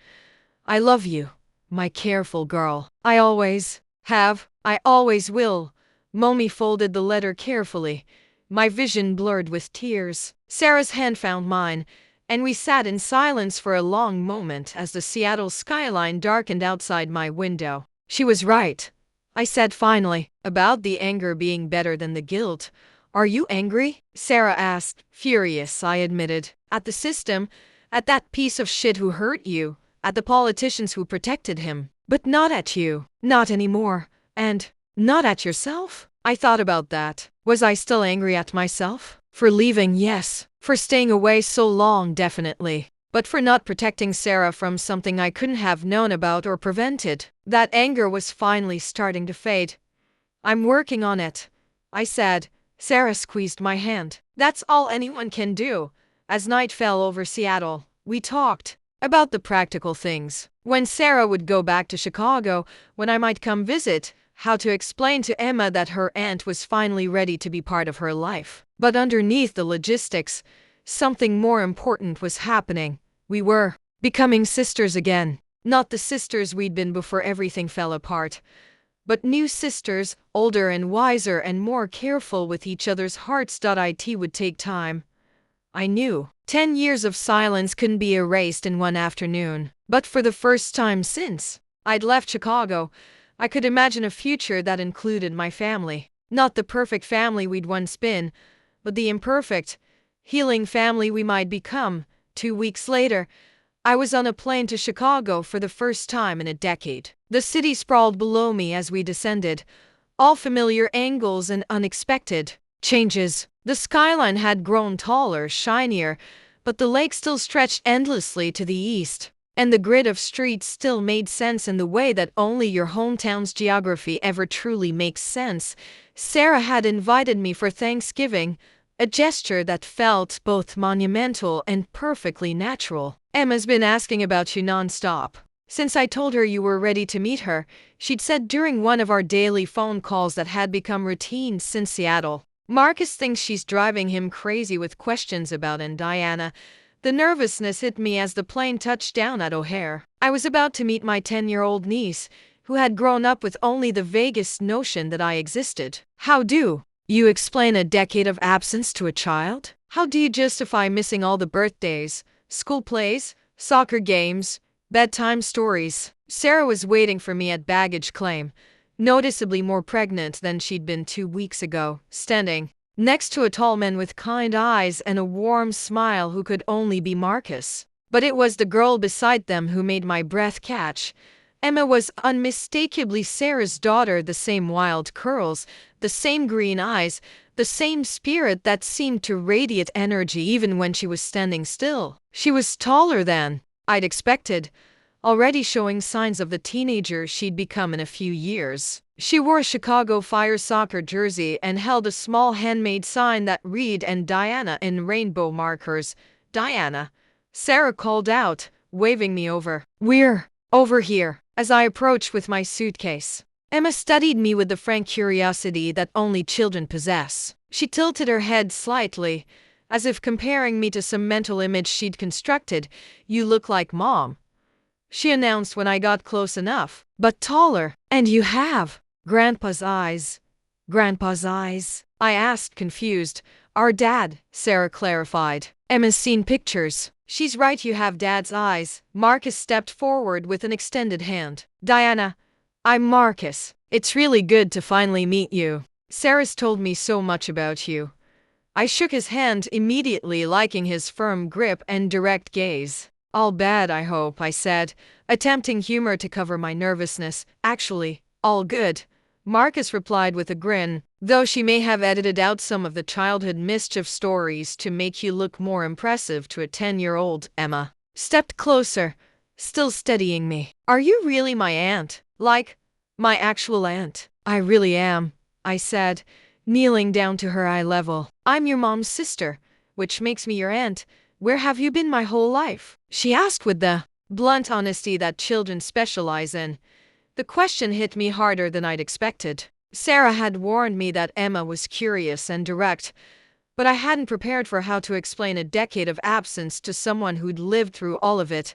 I love you, my careful girl. I always have, I always will. Mommy folded the letter carefully, my vision blurred with tears. Sarah's hand found mine, and we sat in silence for a long moment as the Seattle skyline darkened outside my window. She was right, I said finally, about the anger being better than the guilt. Are you angry? Sarah asked. Furious, I admitted. At the system, at that piece of shit who hurt you, at the politicians who protected him. But not at you. Not anymore. And not at yourself? I thought about that. Was I still angry at myself? For leaving, yes. For staying away so long, definitely. But for not protecting Sarah from something I couldn't have known about or prevented. That anger was finally starting to fade. I'm working on it, I said. Sarah squeezed my hand. That's all anyone can do. As night fell over Seattle, we talked about the practical things. When Sarah would go back to Chicago, when I might come visit, how to explain to Emma that her aunt was finally ready to be part of her life. But underneath the logistics, something more important was happening. We were becoming sisters again. Not the sisters we'd been before everything fell apart, but new sisters, older and wiser and more careful with each other's hearts. It would take time. I knew 10 years of silence couldn't be erased in one afternoon. But for the first time since I'd left Chicago, I could imagine a future that included my family. Not the perfect family we'd once been, but the imperfect, healing family we might become. 2 weeks later, I was on a plane to Chicago for the first time in a decade. The city sprawled below me as we descended, all familiar angles and unexpected changes. The skyline had grown taller, shinier, but the lake still stretched endlessly to the east. And the grid of streets still made sense in the way that only your hometown's geography ever truly makes sense. Sarah had invited me for Thanksgiving, a gesture that felt both monumental and perfectly natural. Emma's been asking about you nonstop. Since I told her you were ready to meet her, she'd said during one of our daily phone calls that had become routine since Seattle. Marcus thinks she's driving him crazy with questions about and Diana. The nervousness hit me as the plane touched down at O'Hare. I was about to meet my 10-year-old niece, who had grown up with only the vaguest notion that I existed. How do you explain a decade of absence to a child? How do you justify missing all the birthdays, school plays, soccer games, bedtime stories? Sarah was waiting for me at baggage claim, noticeably more pregnant than she'd been 2 weeks ago, standing next to a tall man with kind eyes and a warm smile who could only be Marcus. But it was the girl beside them who made my breath catch. Emma was unmistakably Sarah's daughter, the same wild curls, the same green eyes, the same spirit that seemed to radiate energy even when she was standing still. She was taller than I'd expected, already showing signs of the teenager she'd become in a few years. She wore a Chicago Fire soccer jersey and held a small handmade sign that read "and Diana" in rainbow markers. Diana, Sarah called out, waving me over. We're over here. As I approached with my suitcase, Emma studied me with the frank curiosity that only children possess. She tilted her head slightly, as if comparing me to some mental image she'd constructed. You look like Mom. she announced when I got close enough. But taller. And you have Grandpa's eyes. Grandpa's eyes? I asked, confused. Our dad, Sarah clarified. Emma's seen pictures. She's right, you have Dad's eyes. Marcus stepped forward with an extended hand. Diana, I'm Marcus. It's really good to finally meet you. Sarah's told me so much about you. I shook his hand, immediately liking his firm grip and direct gaze. All bad, I hope, I said, attempting humor to cover my nervousness. Actually, all good, Marcus replied with a grin, though she may have edited out some of the childhood mischief stories to make you look more impressive to a 10-year-old. Emma stepped closer, still steadying me. Are you really my aunt? Like, my actual aunt? I really am, I said, kneeling down to her eye level. I'm your mom's sister, which makes me your aunt. Where have you been my whole life? She asked with the blunt honesty that children specialize in. The question hit me harder than I'd expected. Sarah had warned me that Emma was curious and direct, but I hadn't prepared for how to explain a decade of absence to someone who'd lived through all of it.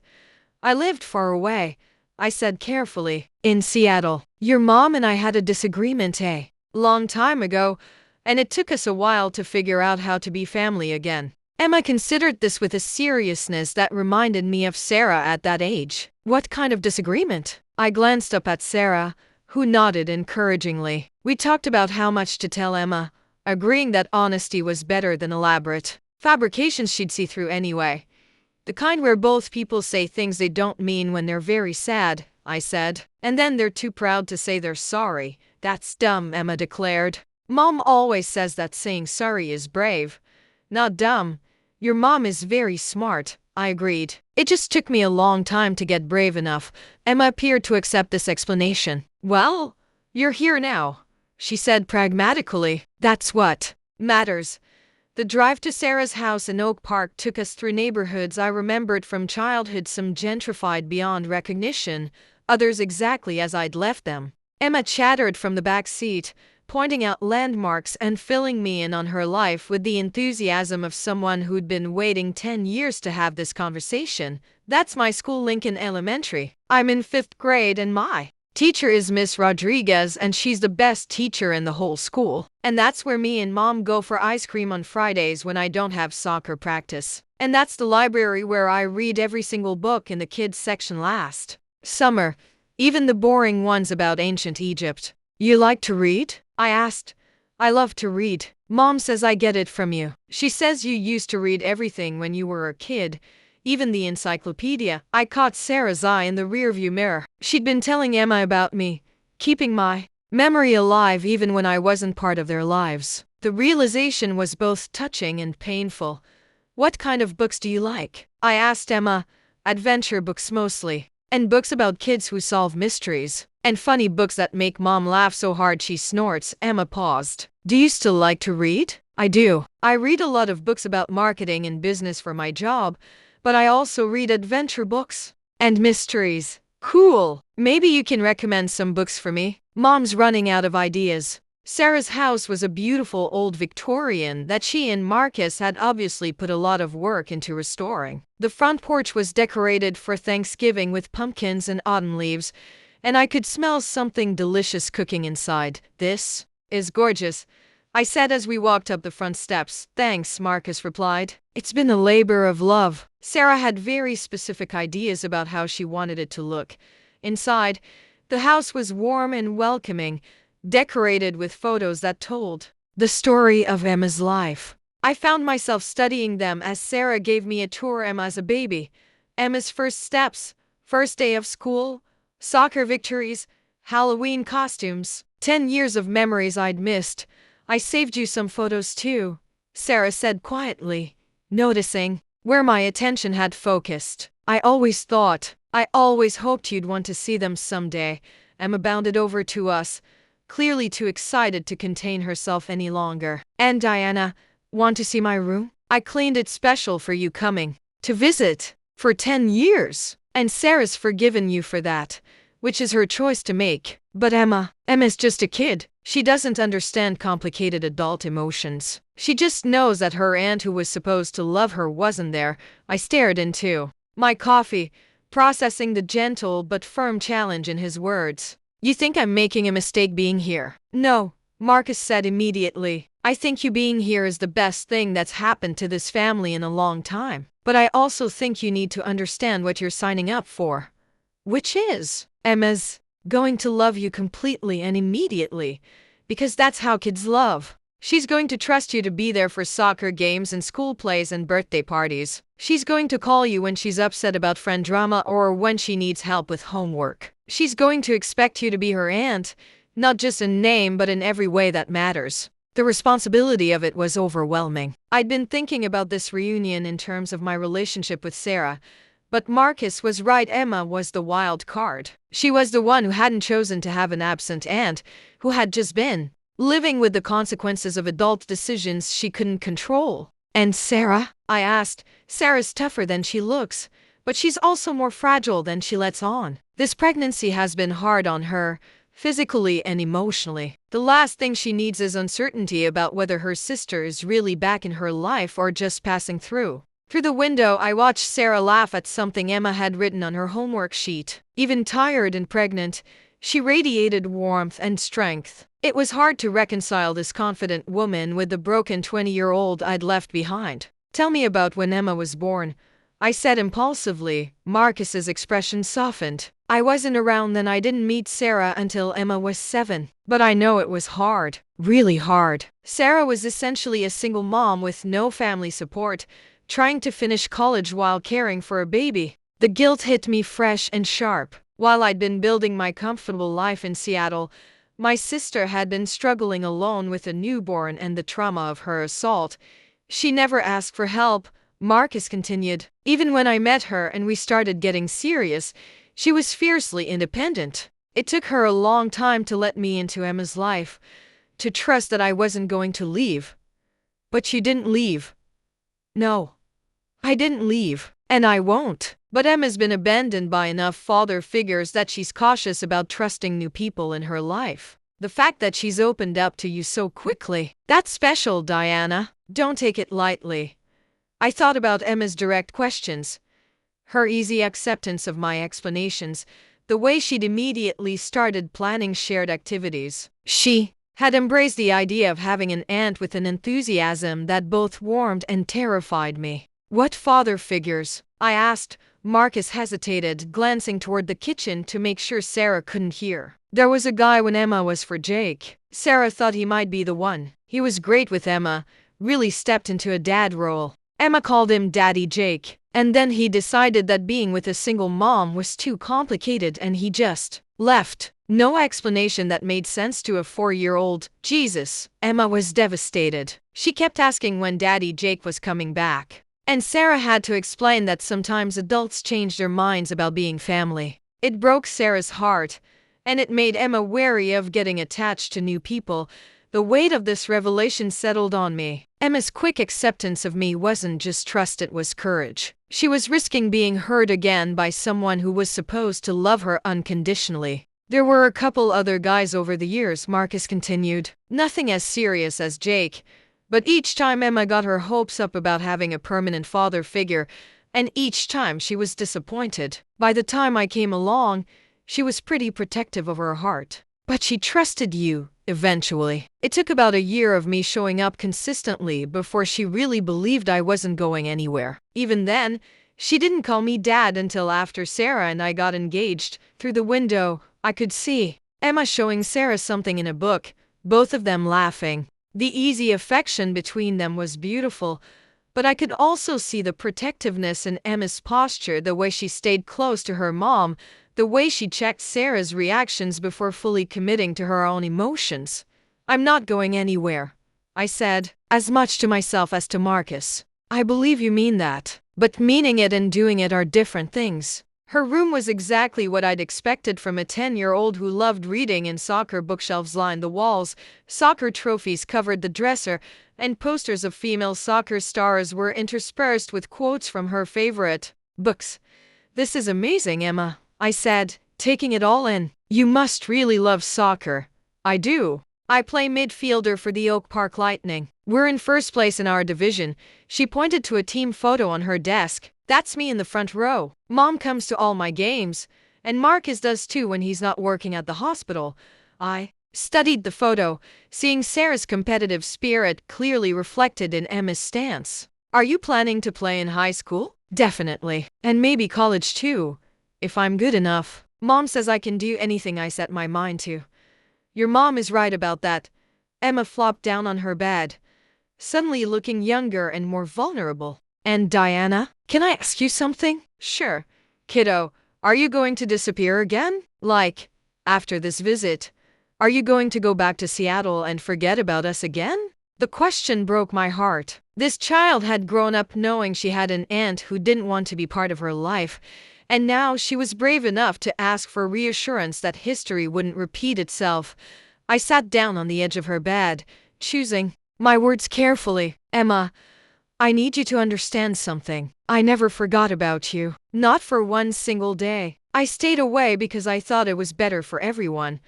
I lived far away, I said carefully. In Seattle. Your mom and I had a disagreement, eh? Long time ago, and it took us a while to figure out how to be family again. Emma considered this with a seriousness that reminded me of Sarah at that age. What kind of disagreement? I glanced up at Sarah, who nodded encouragingly. We talked about how much to tell Emma, agreeing that honesty was better than elaborate fabrications she'd see through anyway. The kind where both people say things they don't mean when they're very sad, I said. And then they're too proud to say they're sorry. That's dumb, Emma declared. Mom always says that saying sorry is brave, not dumb. Your mom is very smart, I agreed. It just took me a long time to get brave enough. Emma appeared to accept this explanation. Well, you're here now, she said pragmatically. That's what matters. The drive to Sarah's house in Oak Park took us through neighborhoods I remembered from childhood, some gentrified beyond recognition, others exactly as I'd left them. Emma chattered from the back seat, pointing out landmarks and filling me in on her life with the enthusiasm of someone who'd been waiting 10 years to have this conversation. That's my school, Lincoln Elementary. I'm in 5th grade and my teacher is Miss Rodriguez, and she's the best teacher in the whole school. And that's where me and Mom go for ice cream on Fridays when I don't have soccer practice. And that's the library where I read every single book in the kids section last summer, even the boring ones about ancient Egypt. You like to read? I asked. I love to read. Mom says I get it from you. She says you used to read everything when you were a kid, even the encyclopedia. I caught Sarah's eye in the rearview mirror. She'd been telling Emma about me, keeping my memory alive even when I wasn't part of their lives. The realization was both touching and painful. What kind of books do you like? I asked Emma. Adventure books mostly. And books about kids who solve mysteries. And funny books that make Mom laugh so hard she snorts. Emma paused. Do you still like to read? I do. I read a lot of books about marketing and business for my job, but I also read adventure books. And mysteries. Cool. Maybe you can recommend some books for me? Mom's running out of ideas. Sarah's house was a beautiful old Victorian that she and Marcus had obviously put a lot of work into restoring. The front porch was decorated for Thanksgiving with pumpkins and autumn leaves, and I could smell something delicious cooking inside. This is gorgeous, I said as we walked up the front steps. Thanks, Marcus replied. It's been a labor of love. Sarah had very specific ideas about how she wanted it to look. Inside, the house was warm and welcoming, decorated with photos that told the story of Emma's life. I found myself studying them as Sarah gave me a tour. Emma as a baby, Emma's first steps, first day of school, soccer victories, Halloween costumes, 10 years of memories I'd missed. I saved you some photos too, Sarah said quietly, noticing where my attention had focused. I always hoped you'd want to see them someday. Emma bounded over to us, clearly too excited to contain herself any longer. And Diana, want to see my room? I cleaned it special for you coming to visit for 10 years. And Sarah's forgiven you for that, which is her choice to make. But Emma's just a kid. She doesn't understand complicated adult emotions. She just knows that her aunt who was supposed to love her wasn't there. I stared into my coffee, processing the gentle but firm challenge in his words. You think I'm making a mistake being here? No, Marcus said immediately. I think you being here is the best thing that's happened to this family in a long time. But I also think you need to understand what you're signing up for. Which is, Emma's going to love you completely and immediately, because that's how kids love. She's going to trust you to be there for soccer games and school plays and birthday parties. She's going to call you when she's upset about friend drama or when she needs help with homework. She's going to expect you to be her aunt, not just in name but in every way that matters. The responsibility of it was overwhelming. I'd been thinking about this reunion in terms of my relationship with Sarah, but Marcus was right. Emma was the wild card. She was the one who hadn't chosen to have an absent aunt, who had just been living with the consequences of adult decisions she couldn't control. And Sarah? I asked. Sarah's tougher than she looks, but she's also more fragile than she lets on. This pregnancy has been hard on her, physically and emotionally. The last thing she needs is uncertainty about whether her sister is really back in her life or just passing through. Through the window, I watched Sarah laugh at something Emma had written on her homework sheet. Even tired and pregnant, she radiated warmth and strength. It was hard to reconcile this confident woman with the broken 20-year-old I'd left behind. Tell me about when Emma was born, I said impulsively. Marcus's expression softened. I wasn't around then. I didn't meet Sarah until Emma was 7. But I know it was hard. Really hard. Sarah was essentially a single mom with no family support, trying to finish college while caring for a baby. The guilt hit me fresh and sharp. While I'd been building my comfortable life in Seattle, my sister had been struggling alone with a newborn and the trauma of her assault. She never asked for help, Marcus continued. Even when I met her and we started getting serious, she was fiercely independent. It took her a long time to let me into Emma's life, to trust that I wasn't going to leave. But she didn't leave. No, I didn't leave, and I won't. But Emma's been abandoned by enough father figures that she's cautious about trusting new people in her life. The fact that she's opened up to you so quickly, that's special, Diana. Don't take it lightly. I thought about Emma's direct questions, her easy acceptance of my explanations, the way she'd immediately started planning shared activities. She had embraced the idea of having an aunt with an enthusiasm that both warmed and terrified me. What father figures? I asked. Marcus hesitated, glancing toward the kitchen to make sure Sarah couldn't hear. There was a guy when Emma was for Jake. Sarah thought he might be the one. He was great with Emma, really stepped into a dad role. Emma called him Daddy Jake, and then he decided that being with a single mom was too complicated and he just left. No explanation that made sense to a 4-year-old. Jesus, Emma was devastated. She kept asking when Daddy Jake was coming back. And Sarah had to explain that sometimes adults change their minds about being family. It broke Sarah's heart, and it made Emma wary of getting attached to new people. The weight of this revelation settled on me. Emma's quick acceptance of me wasn't just trust, it was courage. She was risking being hurt again by someone who was supposed to love her unconditionally. There were a couple other guys over the years, Marcus continued. Nothing as serious as Jake. But each time Emma got her hopes up about having a permanent father figure, and each time she was disappointed. By the time I came along, she was pretty protective of her heart. But she trusted you, eventually. It took about a year of me showing up consistently before she really believed I wasn't going anywhere. Even then, she didn't call me dad until after Sarah and I got engaged. Through the window, I could see Emma showing Sarah something in a book, both of them laughing. The easy affection between them was beautiful, but I could also see the protectiveness in Emma's posture, the way she stayed close to her mom, the way she checked Sarah's reactions before fully committing to her own emotions. I'm not going anywhere, I said, as much to myself as to Marcus. I believe you mean that, but meaning it and doing it are different things. Her room was exactly what I'd expected from a 10-year-old who loved reading, and soccer bookshelves lined the walls, soccer trophies covered the dresser, and posters of female soccer stars were interspersed with quotes from her favorite books. This is amazing, Emma, I said, taking it all in. You must really love soccer. I do. I play midfielder for the Oak Park Lightning. We're in first place in our division. She pointed to a team photo on her desk. That's me in the front row. Mom comes to all my games, and Marcus does too when he's not working at the hospital. I studied the photo, seeing Sarah's competitive spirit clearly reflected in Emma's stance. Are you planning to play in high school? Definitely. And maybe college too, if I'm good enough. Mom says I can do anything I set my mind to. Your mom is right about that. Emma flopped down on her bed, suddenly looking younger and more vulnerable. And Diana, can I ask you something? Sure. Kiddo, are you going to disappear again? Like, after this visit, are you going to go back to Seattle and forget about us again? The question broke my heart. This child had grown up knowing she had an aunt who didn't want to be part of her life, and now she was brave enough to ask for reassurance that history wouldn't repeat itself. I sat down on the edge of her bed, choosing my words carefully. Emma, I need you to understand something. I never forgot about you. Not for one single day. I stayed away because I thought it was better for everyone.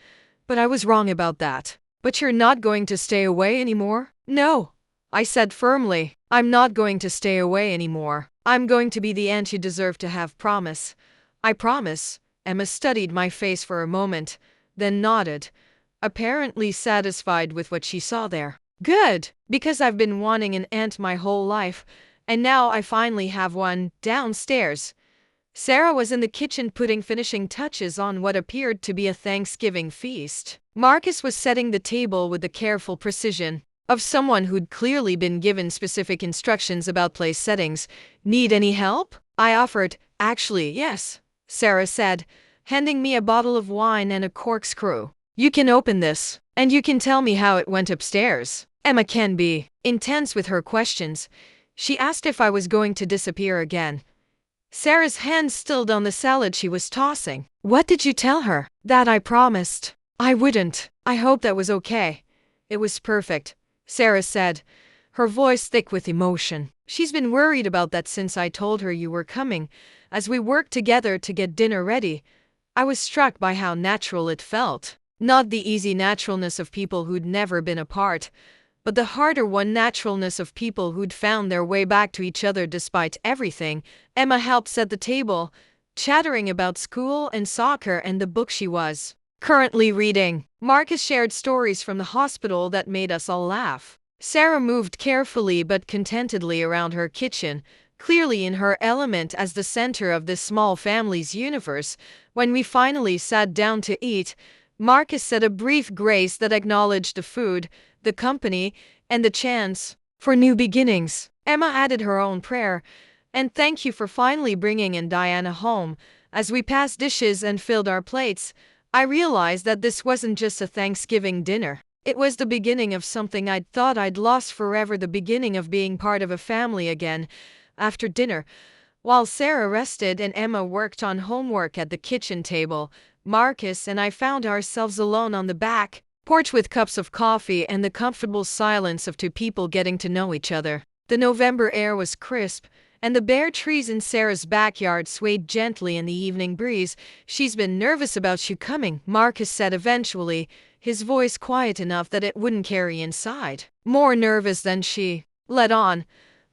But I was wrong about that. But you're not going to stay away anymore? No, I said firmly. I'm not going to stay away anymore. I'm going to be the aunt you deserve to have. Promise. I promise. Emma studied my face for a moment, then nodded, apparently satisfied with what she saw there. Good, because I've been wanting an aunt my whole life, and now I finally have one. Downstairs, Sarah was in the kitchen putting finishing touches on what appeared to be a Thanksgiving feast. Marcus was setting the table with the careful precision of someone who'd clearly been given specific instructions about place settings. Need any help? I offered. Actually, yes, Sarah said, handing me a bottle of wine and a corkscrew. You can open this, and you can tell me how it went upstairs. Emma can be intense with her questions. She asked if I was going to disappear again. Sarah's hand stilled on the salad she was tossing. What did you tell her? That I promised I wouldn't. I hope that was okay. It was perfect, Sarah said, her voice thick with emotion. She's been worried about that since I told her you were coming. As we worked together to get dinner ready, I was struck by how natural it felt. Not the easy naturalness of people who'd never been apart, but the harder-won naturalness of people who'd found their way back to each other despite everything. Emma helped set the table, chattering about school and soccer and the book she was currently reading. Marcus shared stories from the hospital that made us all laugh. Sarah moved carefully but contentedly around her kitchen, clearly in her element as the center of this small family's universe. When we finally sat down to eat, Marcus said a brief grace that acknowledged the food, the company, and the chance for new beginnings. Emma added her own prayer, and thank you for finally bringing in Diana home. As we passed dishes and filled our plates, I realized that this wasn't just a Thanksgiving dinner. It was the beginning of something I'd thought I'd lost forever, the beginning of being part of a family again. After dinner, while Sarah rested and Emma worked on homework at the kitchen table, Marcus and I found ourselves alone on the back porch with cups of coffee and the comfortable silence of two people getting to know each other. The November air was crisp, and the bare trees in Sarah's backyard swayed gently in the evening breeze. She's been nervous about you coming, Marcus said eventually, his voice quiet enough that it wouldn't carry inside. More nervous than she let on.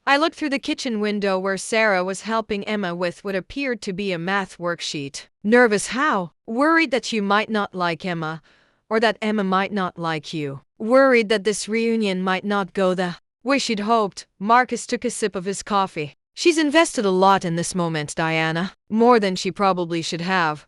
I looked through the kitchen window where Sarah was helping Emma with what appeared to be a math worksheet. Nervous how? Worried that you might not like Emma, or that Emma might not like you. Worried that this reunion might not go the way she'd hoped. Marcus took a sip of his coffee. She's invested a lot in this moment, Diana. More than she probably should have,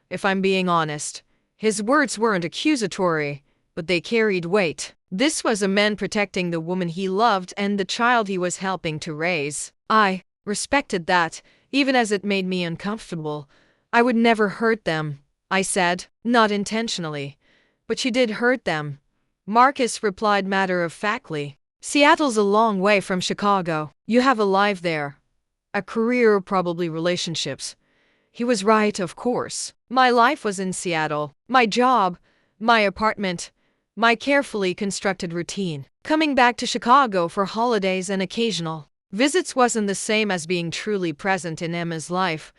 if I'm being honest. His words weren't accusatory, but they carried weight. This was a man protecting the woman he loved and the child he was helping to raise. I respected that, even as it made me uncomfortable. I would never hurt them, I said, not intentionally. But you did hurt them, Marcus replied matter-of-factly. Seattle's a long way from Chicago. You have a life there. A career, probably relationships. He was right, of course. My life was in Seattle. My job, my apartment, my carefully constructed routine. Coming back to Chicago for holidays and occasional visits wasn't the same as being truly present in Emma's life.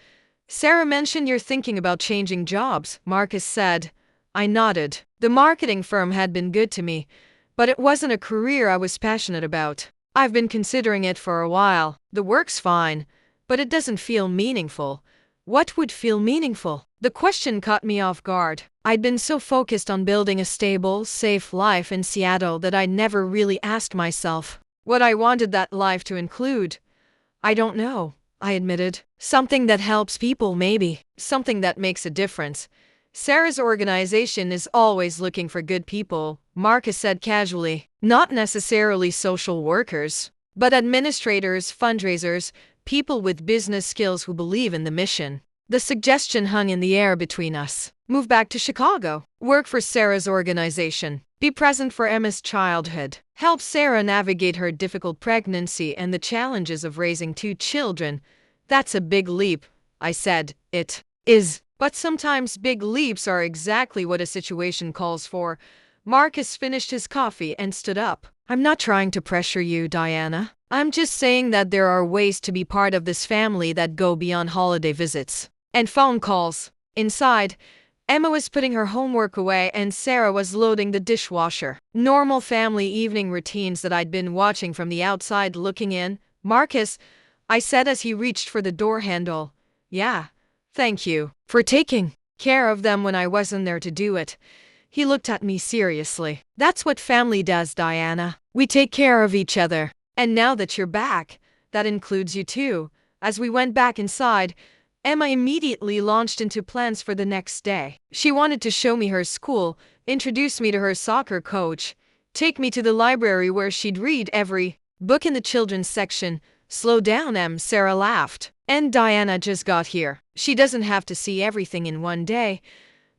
Sarah mentioned you're thinking about changing jobs, Marcus said. I nodded. The The marketing firm had been good to me, but it wasn't a career I was passionate about. I've been considering it for a while. The work's fine, but it doesn't feel meaningful. What would feel meaningful? The question caught me off guard. I'd been so focused on building a stable, safe life in Seattle that I never really asked myself what I wanted that life to include. I don't know, I admitted. Something that helps people, maybe. Something that makes a difference. Sarah's organization is always looking for good people, Marcus said casually. Not necessarily social workers, but administrators, fundraisers, people with business skills who believe in the mission. The suggestion hung in the air between us. Move back to Chicago. Work for Sarah's organization. Be present for Emma's childhood. Help Sarah navigate her difficult pregnancy and the challenges of raising 2 children. That's a big leap, I said. It is. But sometimes big leaps are exactly what a situation calls for. Marcus finished his coffee and stood up. I'm not trying to pressure you, Diana. I'm just saying that there are ways to be part of this family that go beyond holiday visits and phone calls. Inside, Emma was putting her homework away and Sarah was loading the dishwasher. Normal family evening routines that I'd been watching from the outside looking in. Marcus, I said as he reached for the door handle. Yeah, thank you for taking care of them when I wasn't there to do it. He looked at me seriously. That's what family does, Diana. We take care of each other. And now that you're back, that includes you too. As we went back inside, Emma immediately launched into plans for the next day. She wanted to show me her school, introduce me to her soccer coach, take me to the library where she'd read every book in the children's section. Slow down, Em, Sarah laughed. And Diana just got here. She doesn't have to see everything in one day.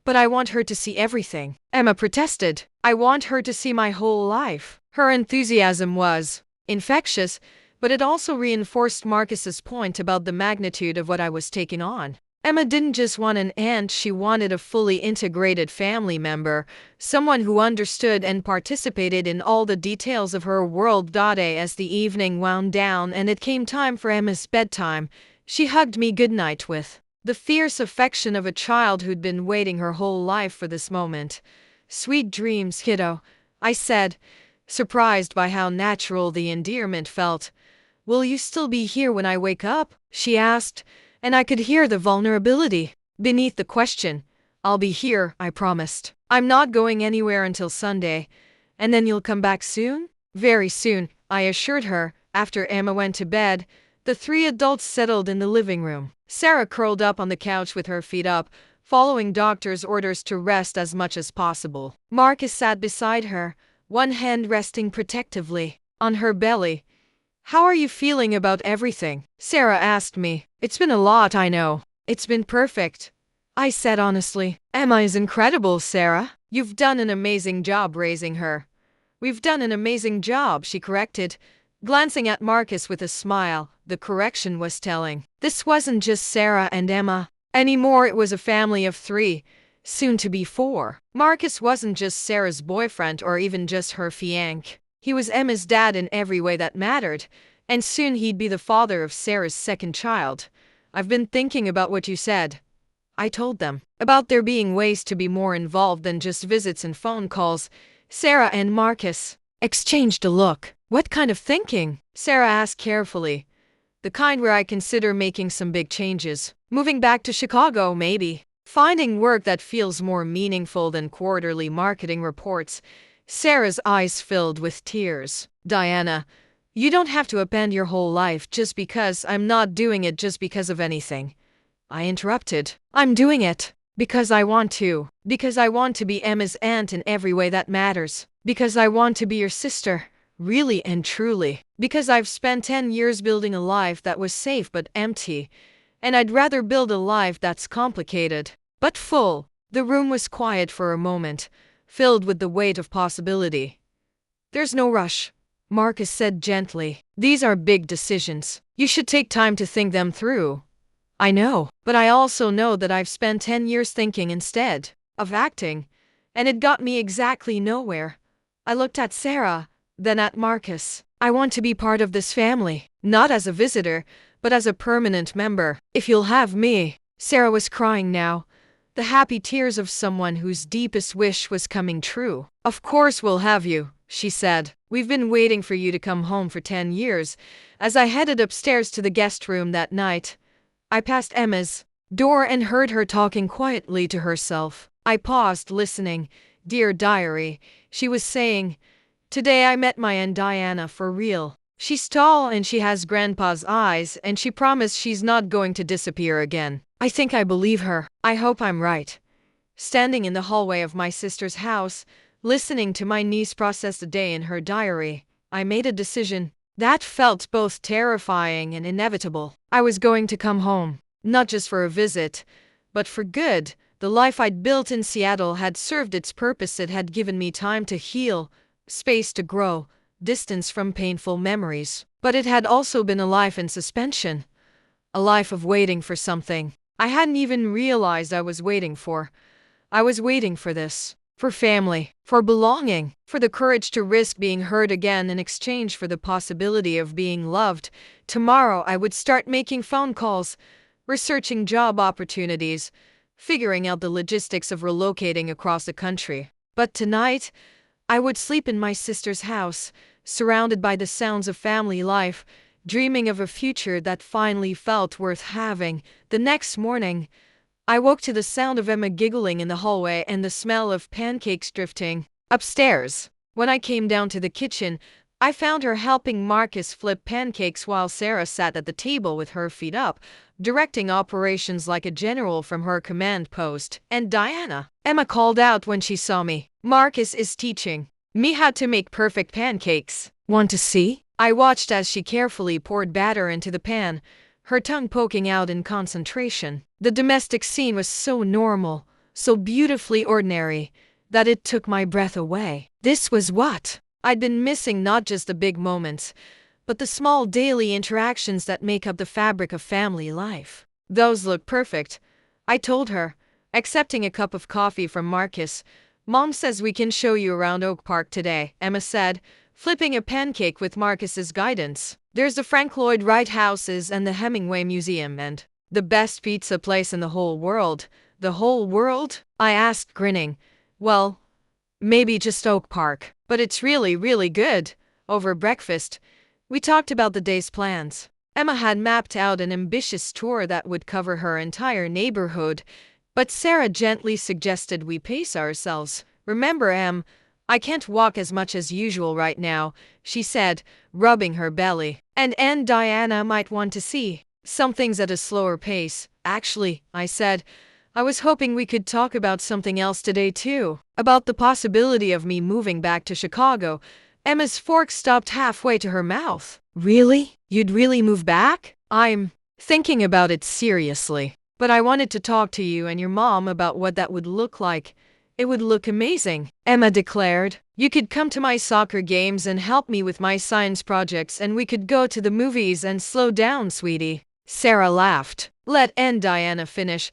But I want her to see everything. Emma protested. I want her to see my whole life. Her enthusiasm was infectious, but it also reinforced Marcus's point about the magnitude of what I was taking on. Emma didn't just want an aunt, she wanted a fully integrated family member, someone who understood and participated in all the details of her world. As the evening wound down and it came time for Emma's bedtime, she hugged me goodnight with the fierce affection of a child who'd been waiting her whole life for this moment. Sweet dreams, kiddo, I said, surprised by how natural the endearment felt. Will you still be here when I wake up? She asked, and I could hear the vulnerability beneath the question. I'll be here, I promised. I'm not going anywhere until Sunday. And then you'll come back soon? Very soon, I assured her. After Emma went to bed, the 3 adults settled in the living room. Sarah curled up on the couch with her feet up, following doctor's orders to rest as much as possible. Marcus sat beside her, one hand resting protectively on her belly. How are you feeling about everything? Sarah asked me. It's been a lot, I know. It's been perfect, I said honestly. Emma is incredible, Sarah. You've done an amazing job raising her. We've done an amazing job, she corrected, glancing at Marcus with a smile. The correction was telling. This wasn't just Sarah and Emma anymore, it was a family of 3, soon to be 4. Marcus wasn't just Sarah's boyfriend or even just her fiancé. He was Emma's dad in every way that mattered, and soon he'd be the father of Sarah's 2nd child. I've been thinking about what you said, I told them, about there being ways to be more involved than just visits and phone calls. Sarah and Marcus exchanged a look. What kind of thinking? Sarah asked carefully. The kind where I consider making some big changes. Moving back to Chicago, maybe. Finding work that feels more meaningful than quarterly marketing reports. Sarah's eyes filled with tears. Diana, you don't have to upend your whole life just because I'm not doing it just because of anything. I interrupted. I'm doing it because I want to. Because I want to be Emma's aunt in every way that matters. Because I want to be your sister, really and truly. Because I've spent 10 years building a life that was safe but empty. And I'd rather build a life that's complicated but full. The room was quiet for a moment, filled with the weight of possibility. There's no rush, Marcus said gently. These are big decisions. You should take time to think them through. I know, but I also know that I've spent 10 years thinking instead of acting, and it got me exactly nowhere. I looked at Sarah, then at Marcus. I want to be part of this family, not as a visitor, but as a permanent member. If you'll have me. Sarah was crying now. the happy tears of someone whose deepest wish was coming true. "Of course we'll have you," she said. "We've been waiting for you to come home for 10 years." As I headed upstairs to the guest room that night, I passed Emma's door and heard her talking quietly to herself. I paused, listening. "Dear diary," she was saying, "today I met my Aunt Diana for real. She's tall and she has grandpa's eyes, and she promised she's not going to disappear again. I think I believe her. I hope I'm right." Standing in the hallway of my sister's house, listening to my niece process the day in her diary, I made a decision that felt both terrifying and inevitable. I was going to come home, not just for a visit, but for good. The life I'd built in Seattle had served its purpose. It had given me time to heal, space to grow, distance from painful memories. But it had also been a life in suspension, a life of waiting for something I hadn't even realized I was waiting for. I was waiting for this. For family, for belonging, for the courage to risk being hurt again in exchange for the possibility of being loved. Tomorrow I would start making phone calls, researching job opportunities, figuring out the logistics of relocating across the country. But tonight, I would sleep in my sister's house, surrounded by the sounds of family life, dreaming of a future that finally felt worth having. The next morning, I woke to the sound of Emma giggling in the hallway and the smell of pancakes drifting upstairs. When I came down to the kitchen, I found her helping Marcus flip pancakes while Sarah sat at the table with her feet up, directing operations like a general from her command post. "And Diana," Emma called out when she saw me, "Marcus is teaching me how to make perfect pancakes. Want to see?" I watched as she carefully poured batter into the pan, her tongue poking out in concentration. The domestic scene was so normal, so beautifully ordinary, that it took my breath away. This was what I'd been missing, not just the big moments, but the small daily interactions that make up the fabric of family life. "Those look perfect," I told her, accepting a cup of coffee from Marcus. "Mom says we can show you around Oak Park today," Emma said, flipping a pancake with Marcus's guidance. "There's the Frank Lloyd Wright houses and the Hemingway Museum and the best pizza place in the whole world." "The whole world?" I asked, grinning. "Well, maybe just Oak Park, but it's really, really good." Over breakfast, we talked about the day's plans. Emma had mapped out an ambitious tour that would cover her entire neighborhood, but Sarah gently suggested we pace ourselves. "Remember, Em, I can't walk as much as usual right now," she said, rubbing her belly. "And Diana might want to see some things at a slower pace." "Actually," I said, "I was hoping we could talk about something else today too. About the possibility of me moving back to Chicago." Emma's fork stopped halfway to her mouth. "Really? You'd really move back?" "I'm thinking about it seriously. But I wanted to talk to you and your mom about what that would look like." "It would look amazing," Emma declared. "You could come to my soccer games and help me with my science projects, and we could go to the movies and slow down, sweetie." Sarah laughed. Let Aunt Diana finish.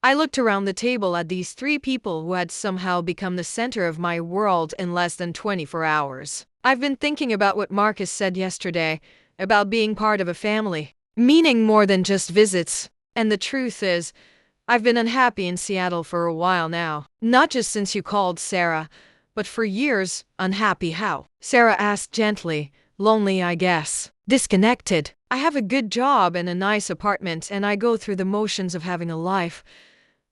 I looked around the table at these three people who had somehow become the center of my world in less than 24 hours. "I've been thinking about what Marcus said yesterday, about being part of a family, meaning more than just visits. And the truth is, I've been unhappy in Seattle for a while now. Not just since you called, Sarah, but for years." "Unhappy how?" Sarah asked gently. "Lonely, I guess. Disconnected. I have a good job and a nice apartment, and I go through the motions of having a life.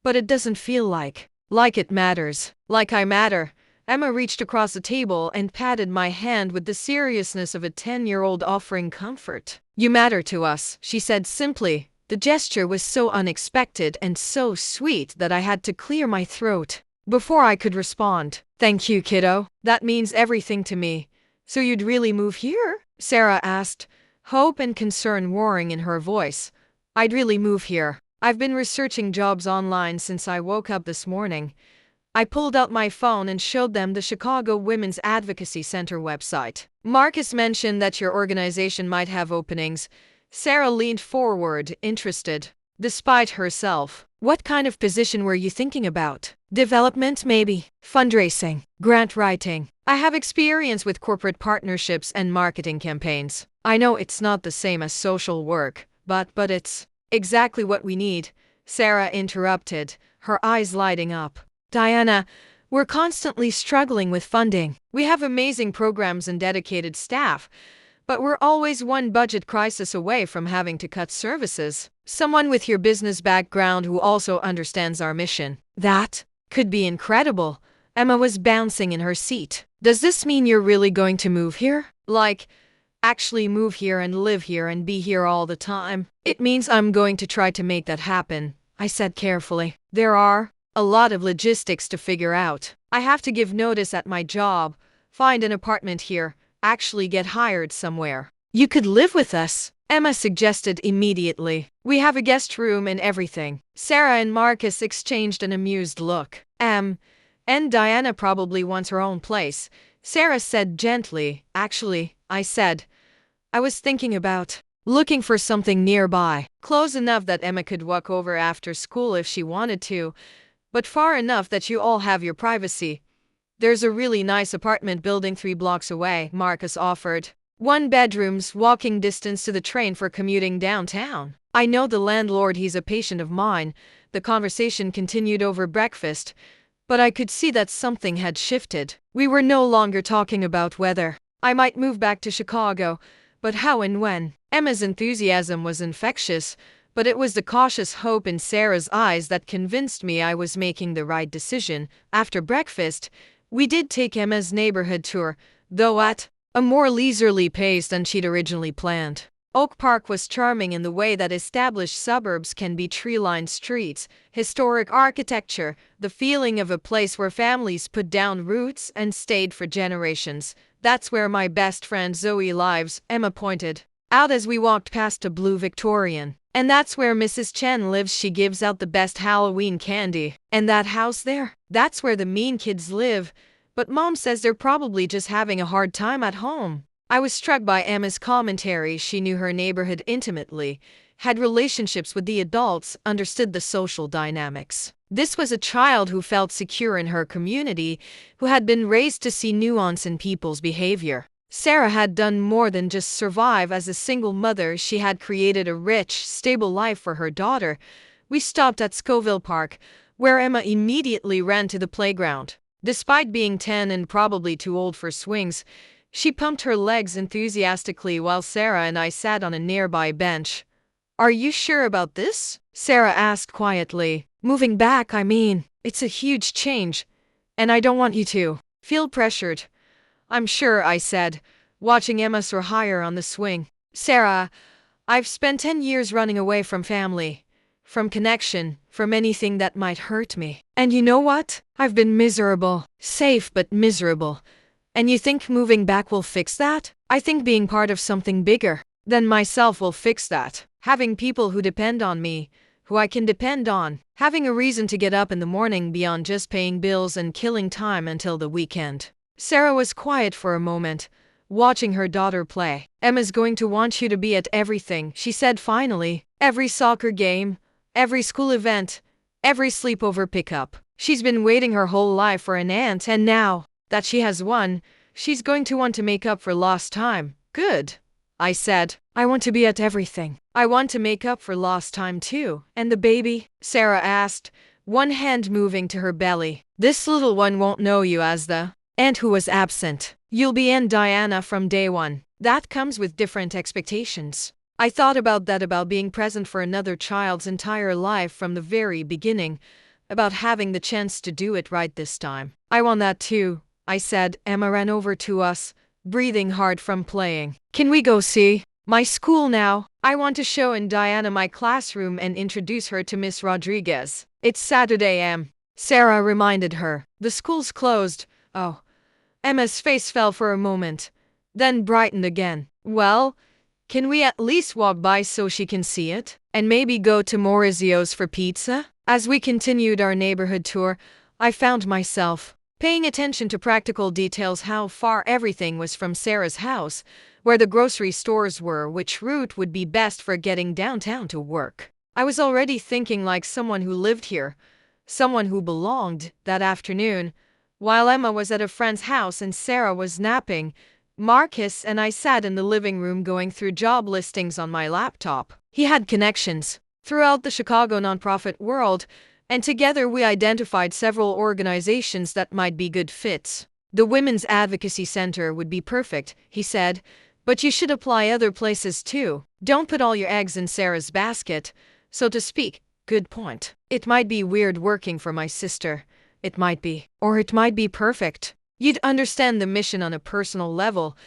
But it doesn't feel like it matters. Like I matter." Emma reached across the table and patted my hand with the seriousness of a 10-year-old offering comfort. "You matter to us," she said simply. The gesture was so unexpected and so sweet that I had to clear my throat before I could respond. "Thank you, kiddo. That means everything to me." "So you'd really move here?" Sarah asked, hope and concern warring in her voice. "I'd really move here. I've been researching jobs online since I woke up this morning." I pulled out my phone and showed them the Chicago Women's Advocacy Center website. "Marcus mentioned that your organization might have openings." Sarah leaned forward, interested, despite herself. "What kind of position were you thinking about?" "Development, maybe. Fundraising. Grant writing. I have experience with corporate partnerships and marketing campaigns." "I know it's not the same as social work, but it's exactly what we need," Sarah interrupted, her eyes lighting up. "Diana, we're constantly struggling with funding. We have amazing programs and dedicated staff, but we're always one budget crisis away from having to cut services. Someone with your business background who also understands our mission. That could be incredible." Emma was bouncing in her seat. "Does this mean you're really going to move here? Like, actually move here and live here and be here all the time?" "It means I'm going to try to make that happen," I said carefully. "There are a lot of logistics to figure out. I have to give notice at my job, find an apartment here, actually get hired somewhere." "You could live with us," Emma suggested immediately. "We have a guest room and everything." Sarah and Marcus exchanged an amused look. And Diana probably wants her own place," Sarah said gently. "Actually," I said, "I was thinking about looking for something nearby, close enough that Emma could walk over after school if she wanted to, but far enough that you all have your privacy. There's a really nice apartment building 3 blocks away," Marcus offered. "1 bedrooms, walking distance to the train for commuting downtown. I know the landlord, he's a patient of mine." The conversation continued over breakfast, but I could see that something had shifted. We were no longer talking about whether I might move back to Chicago, but how and when. Emma's enthusiasm was infectious, but it was the cautious hope in Sarah's eyes that convinced me I was making the right decision. After breakfast, we did take Emma's neighborhood tour, though at a more leisurely pace than she'd originally planned. Oak Park was charming in the way that established suburbs can be: tree-lined streets, historic architecture, the feeling of a place where families put down roots and stayed for generations. "That's where my best friend Zoe lives," Emma pointed out as we walked past a blue Victorian. "And that's where Mrs. Chen lives. She gives out the best Halloween candy. And that house there? That's where the mean kids live. But Mom says they're probably just having a hard time at home." I was struck by Emma's commentary. She knew her neighborhood intimately, had relationships with the adults, understood the social dynamics. This was a child who felt secure in her community, who had been raised to see nuance in people's behavior. Sarah had done more than just survive as a single mother. She had created a rich, stable life for her daughter. We stopped at Scoville Park, where Emma immediately ran to the playground. Despite being 10 and probably too old for swings, she pumped her legs enthusiastically while Sarah and I sat on a nearby bench. "Are you sure about this?" Sarah asked quietly. "Moving back, I mean, it's a huge change, and I don't want you to feel pressured." "I'm sure," I said, watching Emma soar higher on the swing. "Sarah, I've spent 10 years running away from family, from connection, from anything that might hurt me. And you know what? I've been miserable, safe but miserable. And you think moving back will fix that? I think being part of something bigger than myself will fix that. Having people who depend on me, who I can depend on. Having a reason to get up in the morning beyond just paying bills and killing time until the weekend." Sarah was quiet for a moment, watching her daughter play. "Emma's going to want you to be at everything," she said finally. "Every soccer game, every school event, every sleepover pickup. She's been waiting her whole life for an aunt, and now that she has one, she's going to want to make up for lost time." "Good," I said. "I want to be at everything." "I want to make up for lost time too." "And the baby?" Sarah asked, one hand moving to her belly. "This little one won't know you as the aunt who was absent. You'll be Aunt Diana from day one. That comes with different expectations." I thought about that, about being present for another child's entire life from the very beginning, about having the chance to do it right this time. "I want that too," I said. Emma ran over to us, breathing hard from playing. "Can we go see my school now? I want to show Aunt Diana my classroom and introduce her to Miss Rodriguez." "It's Saturday, Em," Sarah reminded her. "The school's closed." "Oh." Emma's face fell for a moment, then brightened again. "Well, can we at least walk by so she can see it? And maybe go to Maurizio's for pizza?" As we continued our neighborhood tour, I found myself paying attention to practical details: how far everything was from Sarah's house, where the grocery stores were, which route would be best for getting downtown to work. I was already thinking like someone who lived here, someone who belonged. That afternoon, while Emma was at a friend's house and Sarah was napping, Marcus and I sat in the living room going through job listings on my laptop. He had connections throughout the Chicago nonprofit world, And together we identified several organizations that might be good fits. The Women's Advocacy Center would be perfect, he said, but you should apply other places too. Don't put all your eggs in Sarah's basket, so to speak. Good point. It might be weird working for my sister. It might be. Or it might be perfect. You'd understand the mission on a personal level,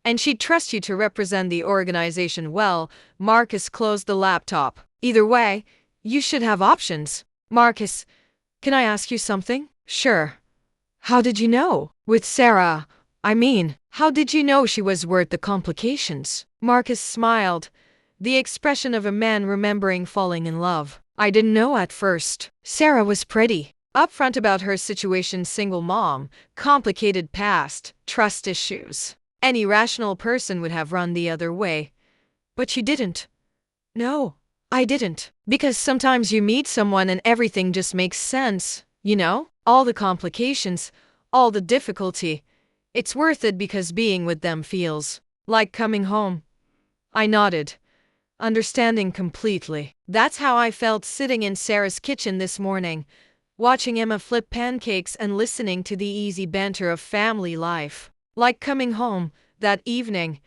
and she'd trust you to represent the organization well. Marcus closed the laptop. Either way, you should have options. Marcus, can I ask you something? Sure. How did you know? With Sarah, I mean, how did you know she was worth the complications? Marcus smiled, the expression of a man remembering falling in love. I didn't know at first. Sarah was pretty upfront about her situation, single mom, complicated past, trust issues. Any rational person would have run the other way. But she didn't. No, I didn't. Because sometimes you meet someone and everything just makes sense, you know? All the complications, all the difficulty. It's worth it because being with them feels like coming home. I nodded, understanding completely. That's how I felt sitting in Sarah's kitchen this morning, watching Emma flip pancakes and listening to the easy banter of family life. Like coming home that evening,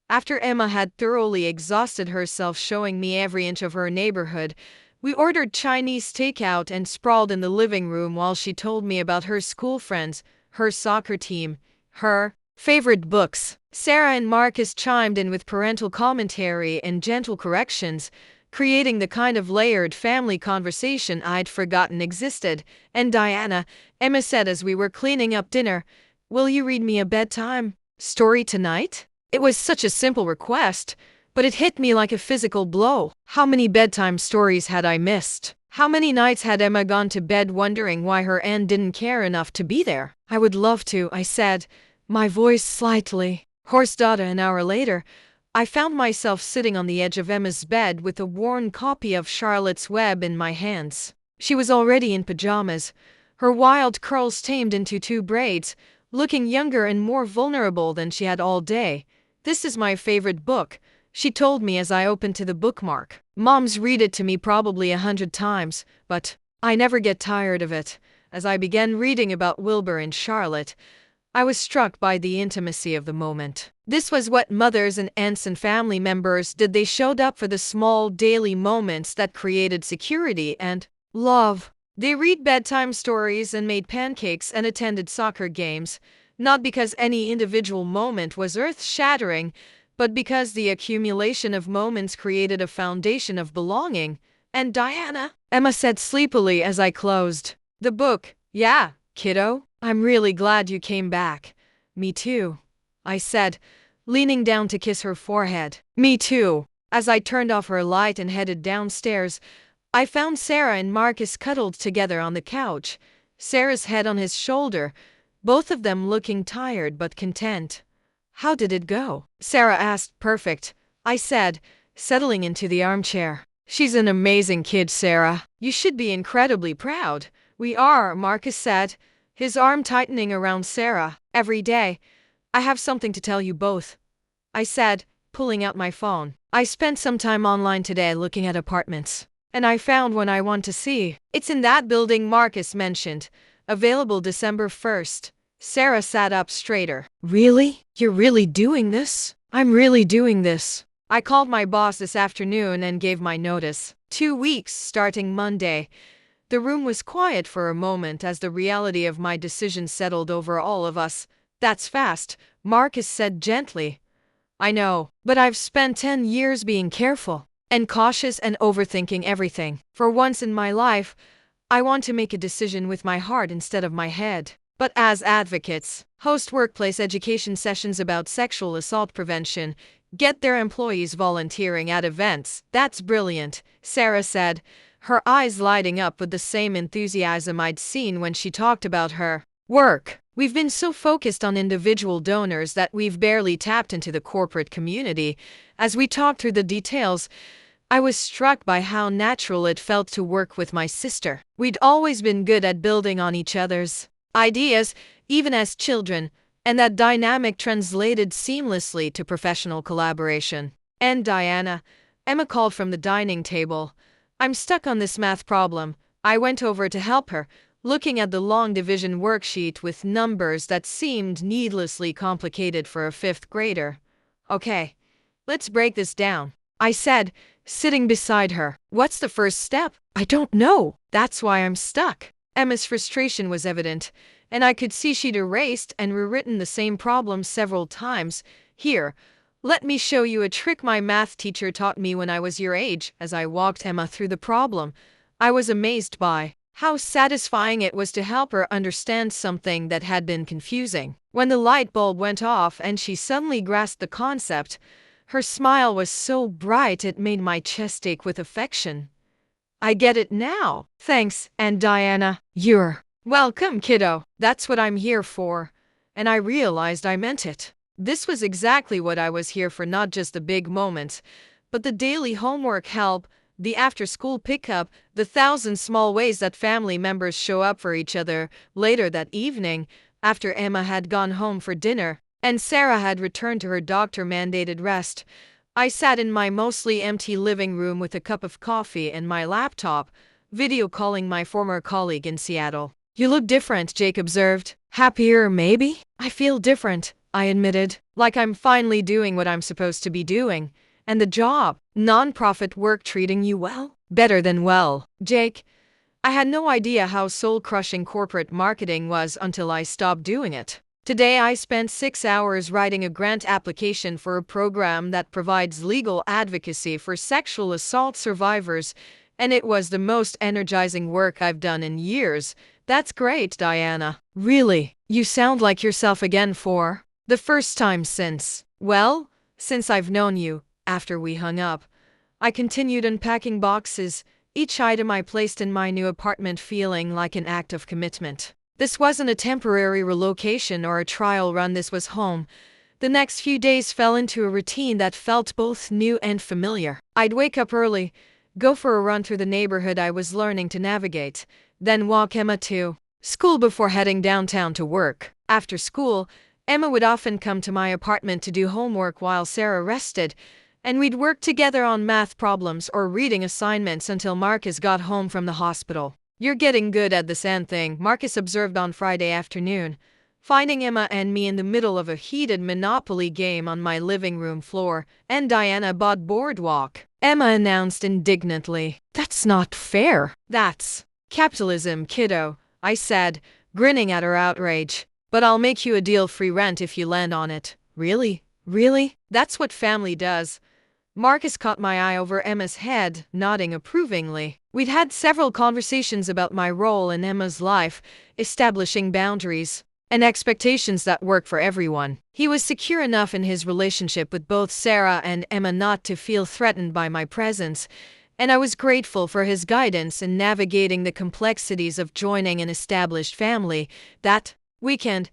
after Emma had thoroughly exhausted herself showing me every inch of her neighborhood. We ordered Chinese takeout and sprawled in the living room while she told me about her school friends, her soccer team, her favorite books. Sarah and Marcus chimed in with parental commentary and gentle corrections, creating the kind of layered family conversation I'd forgotten existed. And Diana, Emma said as we were cleaning up dinner, "Will you read me a bedtime story tonight?" It was such a simple request, but it hit me like a physical blow. How many bedtime stories had I missed? How many nights had Emma gone to bed wondering why her aunt didn't care enough to be there? I would love to, I said, my voice slightly hoarse. An hour later, I found myself sitting on the edge of Emma's bed with a worn copy of Charlotte's Web in my hands. She was already in pajamas, her wild curls tamed into 2 braids, looking younger and more vulnerable than she had all day. "This is my favorite book," she told me as I opened to the bookmark. "Mom's read it to me probably 100 times, but I never get tired of it." As I began reading about Wilbur and Charlotte, I was struck by the intimacy of the moment. This was what mothers and aunts and family members did. They showed up for the small daily moments that created security and love. They read bedtime stories and made pancakes and attended soccer games, not because any individual moment was earth-shattering, but because the accumulation of moments created a foundation of belonging. "And Diana," Emma said sleepily as I closed the book. "Yeah, kiddo, I'm really glad you came back." "Me too," I said, leaning down to kiss her forehead. "Me too." As I turned off her light and headed downstairs, I found Sarah and Marcus cuddled together on the couch, Sarah's head on his shoulder, both of them looking tired but content. "How did it go?" Sarah asked. "Perfect," I said, settling into the armchair. "She's an amazing kid, Sarah. You should be incredibly proud." "We are," Marcus said, his arm tightening around Sarah. "Every day, I have something to tell you both," I said, pulling out my phone. "I spent some time online today looking at apartments, and I found one I want to see. It's in that building Marcus mentioned, available December 1st. Sarah sat up straighter. "Really? You're really doing this?" "I'm really doing this. I called my boss this afternoon and gave my notice. 2 weeks, starting Monday." The room was quiet for a moment as the reality of my decision settled over all of us. "That's fast," Marcus said gently. "I know, but I've spent 10 years being careful and cautious and overthinking everything. For once in my life, I want to make a decision with my heart instead of my head." But as advocates, host workplace education sessions about sexual assault prevention, get their employees volunteering at events. "That's brilliant," Sarah said, her eyes lighting up with the same enthusiasm I'd seen when she talked about her work. "We've been so focused on individual donors that we've barely tapped into the corporate community." As we talked through the details, I was struck by how natural it felt to work with my sister. We'd always been good at building on each other's ideas, even as children, and that dynamic translated seamlessly to professional collaboration. "And Diana," Emma called from the dining table, "I'm stuck on this math problem. I went over to help her, looking at the long division worksheet with numbers that seemed needlessly complicated for a fifth grader. Okay, let's break this down, I said, sitting beside her. What's the first step? I don't know. That's why I'm stuck. Emma's frustration was evident, and I could see she'd erased and rewritten the same problem several times. Here, let me show you a trick my math teacher taught me when I was your age. As I walked Emma through the problem, I was amazed by how satisfying it was to help her understand something that had been confusing. When the light bulb went off and she suddenly grasped the concept, her smile was so bright it made my chest ache with affection. I get it now. Thanks, and Diana, you're welcome, kiddo. That's what I'm here for. And I realized I meant it. This was exactly what I was here for, not just the big moments, but the daily homework help, the after-school pickup, the thousand small ways that family members show up for each other. Later that evening, after Emma had gone home for dinner, and Sarah had returned to her doctor-mandated rest, I sat in my mostly empty living room with a cup of coffee and my laptop, video calling my former colleague in Seattle. You look different, Jake observed. Happier, maybe? I feel different, I admitted, like I'm finally doing what I'm supposed to be doing. And the job, nonprofit work treating you well? Better than well, Jake. I had no idea how soul-crushing corporate marketing was until I stopped doing it. Today I spent 6 hours writing a grant application for a program that provides legal advocacy for sexual assault survivors, and it was the most energizing work I've done in years. That's great, Diana. Really, you sound like yourself again for the first time since I've known you. After we hung up, I continued unpacking boxes, each item I placed in my new apartment feeling like an act of commitment. This wasn't a temporary relocation or a trial run, this was home. The next few days fell into a routine that felt both new and familiar. I'd wake up early, go for a run through the neighborhood I was learning to navigate, then walk Emma to school before heading downtown to work. After school, Emma would often come to my apartment to do homework while Sarah rested, and we'd work together on math problems or reading assignments until Marcus got home from the hospital. You're getting good at this end thing, Marcus observed on Friday afternoon, finding Emma and me in the middle of a heated Monopoly game on my living room floor. And Diana bought Boardwalk, Emma announced indignantly. That's not fair. That's capitalism, kiddo, I said, grinning at her outrage. But I'll make you a deal, free rent if you land on it. Really? Really? That's what family does. Marcus caught my eye over Emma's head, nodding approvingly. We'd had several conversations about my role in Emma's life, establishing boundaries and expectations that work for everyone. He was secure enough in his relationship with both Sarah and Emma not to feel threatened by my presence, and I was grateful for his guidance in navigating the complexities of joining an established family. That weekend,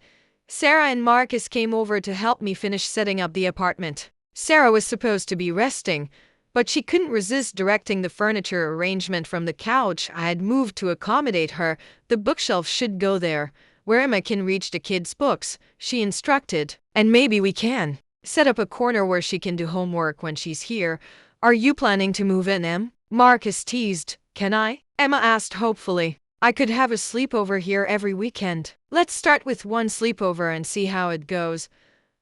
Sarah and Marcus came over to help me finish setting up the apartment. Sarah was supposed to be resting, but she couldn't resist directing the furniture arrangement from the couch I had moved to accommodate her. The bookshelf should go there, where Emma can reach the kids' books, she instructed. And maybe we can set up a corner where she can do homework when she's here. Are you planning to move in, Em? Marcus teased. Can I? Emma asked hopefully. I could have a sleepover here every weekend. Let's start with one sleepover and see how it goes,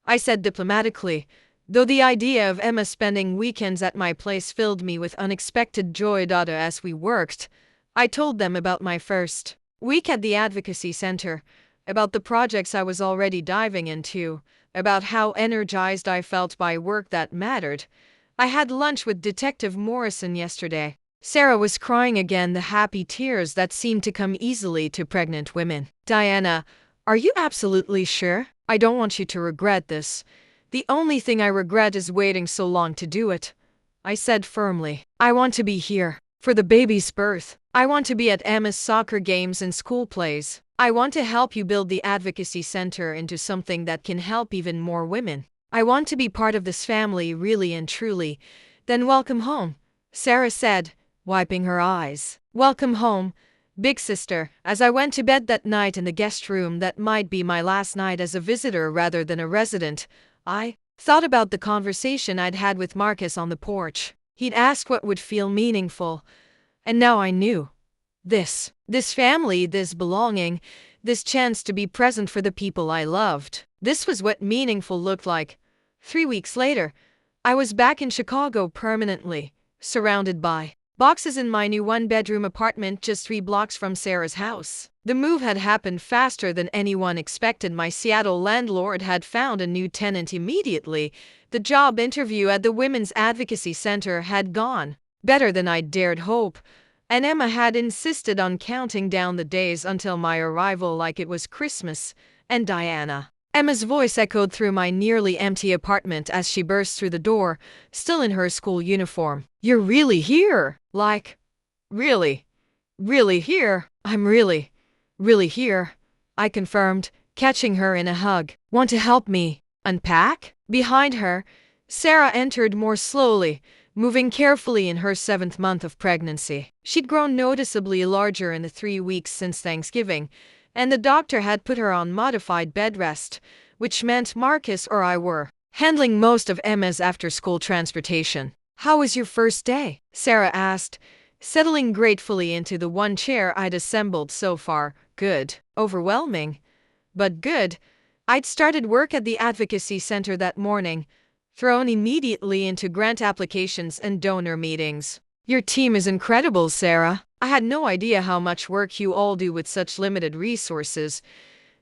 I said diplomatically, though the idea of Emma spending weekends at my place filled me with unexpected joy. As we worked, I told them about my first week at the advocacy center, about the projects I was already diving into, about how energized I felt by work that mattered. I had lunch with Detective Morrison yesterday. Sarah was crying again, the happy tears that seemed to come easily to pregnant women. Diana, are you absolutely sure? I don't want you to regret this. The only thing I regret is waiting so long to do it, I said firmly. I want to be here for the baby's birth. I want to be at Emma's soccer games and school plays. I want to help you build the advocacy center into something that can help even more women. I want to be part of this family, really and truly. Then welcome home, Sarah said, wiping her eyes. Welcome home, big sister. As I went to bed that night in the guest room that might be my last night as a visitor rather than a resident, I thought about the conversation I'd had with Marcus on the porch. He'd asked what would feel meaningful, and now I knew. This family, this belonging, this chance to be present for the people I loved. This was what meaningful looked like. 3 weeks later, I was back in Chicago permanently, surrounded by boxes in my new one-bedroom apartment just 3 blocks from Sarah's house. The move had happened faster than anyone expected. My Seattle landlord had found a new tenant immediately. The job interview at the Women's Advocacy Center had gone better than I'd dared hope, and Emma had insisted on counting down the days until my arrival like it was Christmas. And Diana. Emma's voice echoed through my nearly empty apartment as she burst through the door, still in her school uniform. "You're really here?" Like, really? Really here? "I'm really here," I confirmed, catching her in a hug. "Want to help me unpack?" Behind her, Sarah entered more slowly, moving carefully in her 7th month of pregnancy. She'd grown noticeably larger in the 3 weeks since Thanksgiving, and the doctor had put her on modified bed rest, which meant Marcus or I were handling most of Emma's after-school transportation. "How was your first day?" Sarah asked, settling gratefully into the one chair I'd assembled so far. "Good. Overwhelming, but good. I'd started work at the Advocacy Center that morning, thrown immediately into grant applications and donor meetings." "Your team is incredible, Sarah. I had no idea how much work you all do with such limited resources.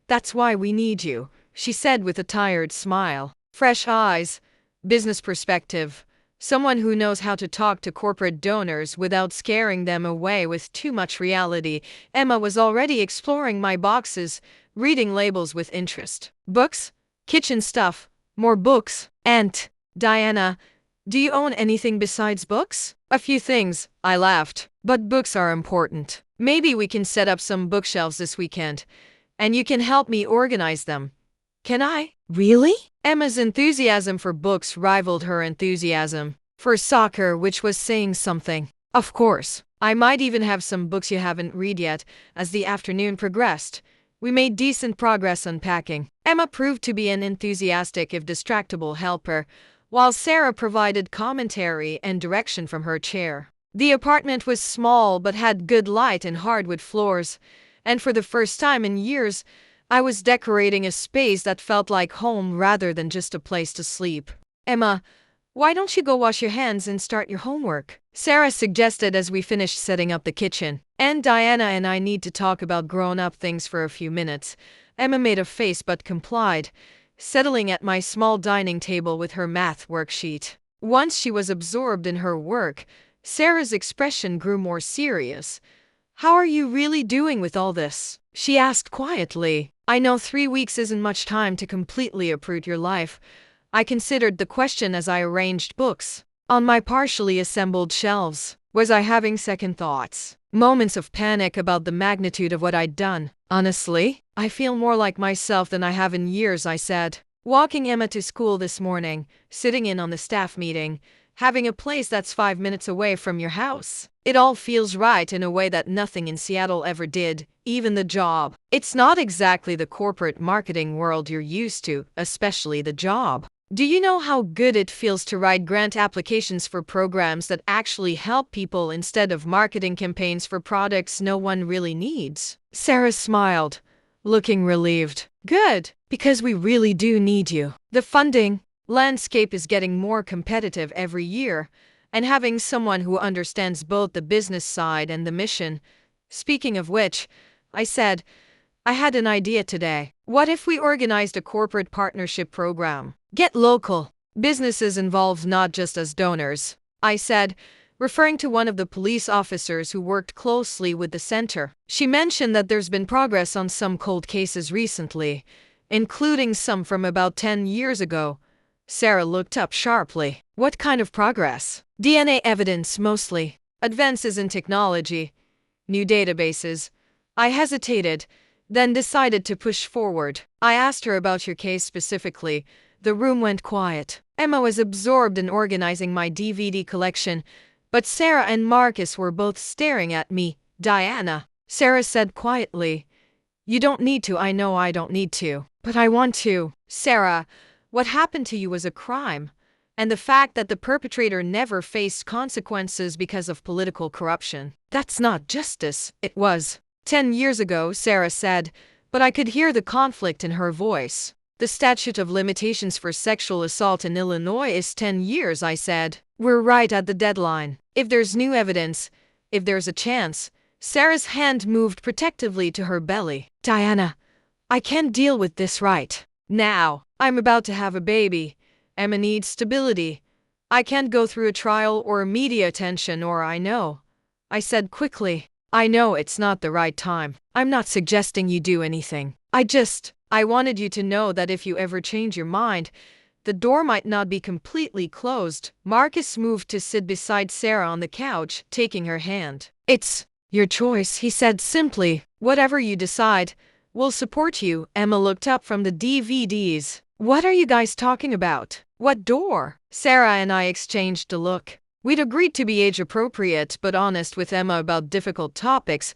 That's why we need you," she said with a tired smile. Fresh eyes, business perspective, someone who knows how to talk to corporate donors without scaring them away with too much reality. Emma was already exploring my boxes, reading labels with interest. "Books? Kitchen stuff? More books? And, Diana, do you own anything besides books?" "A few things," I laughed. "But books are important. Maybe we can set up some bookshelves this weekend, and you can help me organize them." "Can I?" "Really?" Emma's enthusiasm for books rivaled her enthusiasm for soccer, which was saying something. "Of course. I might even have some books you haven't read yet." As the afternoon progressed, we made decent progress unpacking. Emma proved to be an enthusiastic if distractible helper, while Sarah provided commentary and direction from her chair. The apartment was small but had good light and hardwood floors, and for the first time in years, I was decorating a space that felt like home rather than just a place to sleep. "Emma, why don't you go wash your hands and start your homework?" Sarah suggested as we finished setting up the kitchen. "And Diana and I need to talk about grown-up things for a few minutes." Emma made a face but complied, settling at my small dining table with her math worksheet. Once she was absorbed in her work, Sarah's expression grew more serious. "How are you really doing with all this?" she asked quietly. "I know 3 weeks isn't much time to completely uproot your life." I considered the question as I arranged books on my partially assembled shelves. Was I having second thoughts? Moments of panic about the magnitude of what I'd done? "Honestly, I feel more like myself than I have in years," I said. "Walking Emma to school this morning, sitting in on the staff meeting, having a place that's 5 minutes away from your house. It all feels right in a way that nothing in Seattle ever did, even the job. It's not exactly the corporate marketing world you're used to, especially the job. Do you know how good it feels to write grant applications for programs that actually help people instead of marketing campaigns for products no one really needs?" Sarah smiled, looking relieved. "Good, because we really do need you. The funding landscape is getting more competitive every year, and having someone who understands both the business side and the mission." "Speaking of which," I said, "I had an idea today. What if we organized a corporate partnership program? Get local businesses involved, not just as donors," I said, referring to one of the police officers who worked closely with the center. She mentioned that there's been progress on some cold cases recently, including some from about 10 years ago. Sarah looked up sharply. "What kind of progress?" "DNA evidence, mostly. Advances in technology. New databases." I hesitated, then decided to push forward. I asked her about your case specifically. The room went quiet. Emma was absorbed in organizing my DVD collection, but Sarah and Marcus were both staring at me. "Diana," Sarah said quietly, "you don't need to. I know I don't need to. But I want to." "Sarah, what happened to you was a crime, and the fact that the perpetrator never faced consequences because of political corruption. That's not justice. It was 10 years ago, Sarah said, but I could hear the conflict in her voice. The statute of limitations for sexual assault in Illinois is 10 years, I said. We're right at the deadline. If there's new evidence, if there's a chance. Sarah's hand moved protectively to her belly. Diana, I can't deal with this right now. I'm about to have a baby. Emma needs stability. I can't go through a trial or media attention I know. I said quickly. I know it's not the right time. I'm not suggesting you do anything. I wanted you to know that if you ever change your mind, the door might not be completely closed. Marcus moved to sit beside Sarah on the couch, taking her hand. It's your choice, he said simply. Whatever you decide, we'll support you. Emma looked up from the DVDs. What are you guys talking about? What door? Sarah and I exchanged a look. We'd agreed to be age-appropriate but honest with Emma about difficult topics,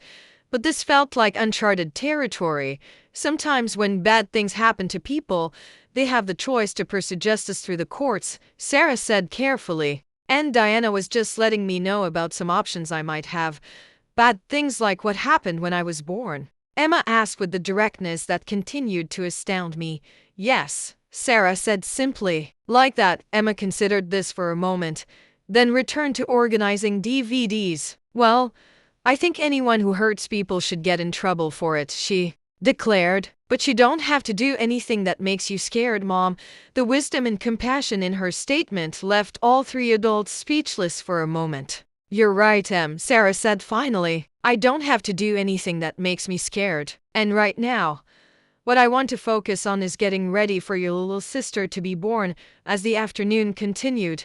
but this felt like uncharted territory. Sometimes when bad things happen to people, they have the choice to pursue justice through the courts, Sarah said carefully. And Diana was just letting me know about some options I might have. Bad things like what happened when I was born. Emma asked with the directness that continued to astound me. Yes, Sarah said simply. Like that, Emma considered this for a moment, then returned to organizing DVDs. Well, I think anyone who hurts people should get in trouble for it, she declared. But you don't have to do anything that makes you scared, Mom. The wisdom and compassion in her statement left all three adults speechless for a moment. You're right, Em, Sarah said finally. I don't have to do anything that makes me scared. And right now, what I want to focus on is getting ready for your little sister to be born. As the afternoon continued,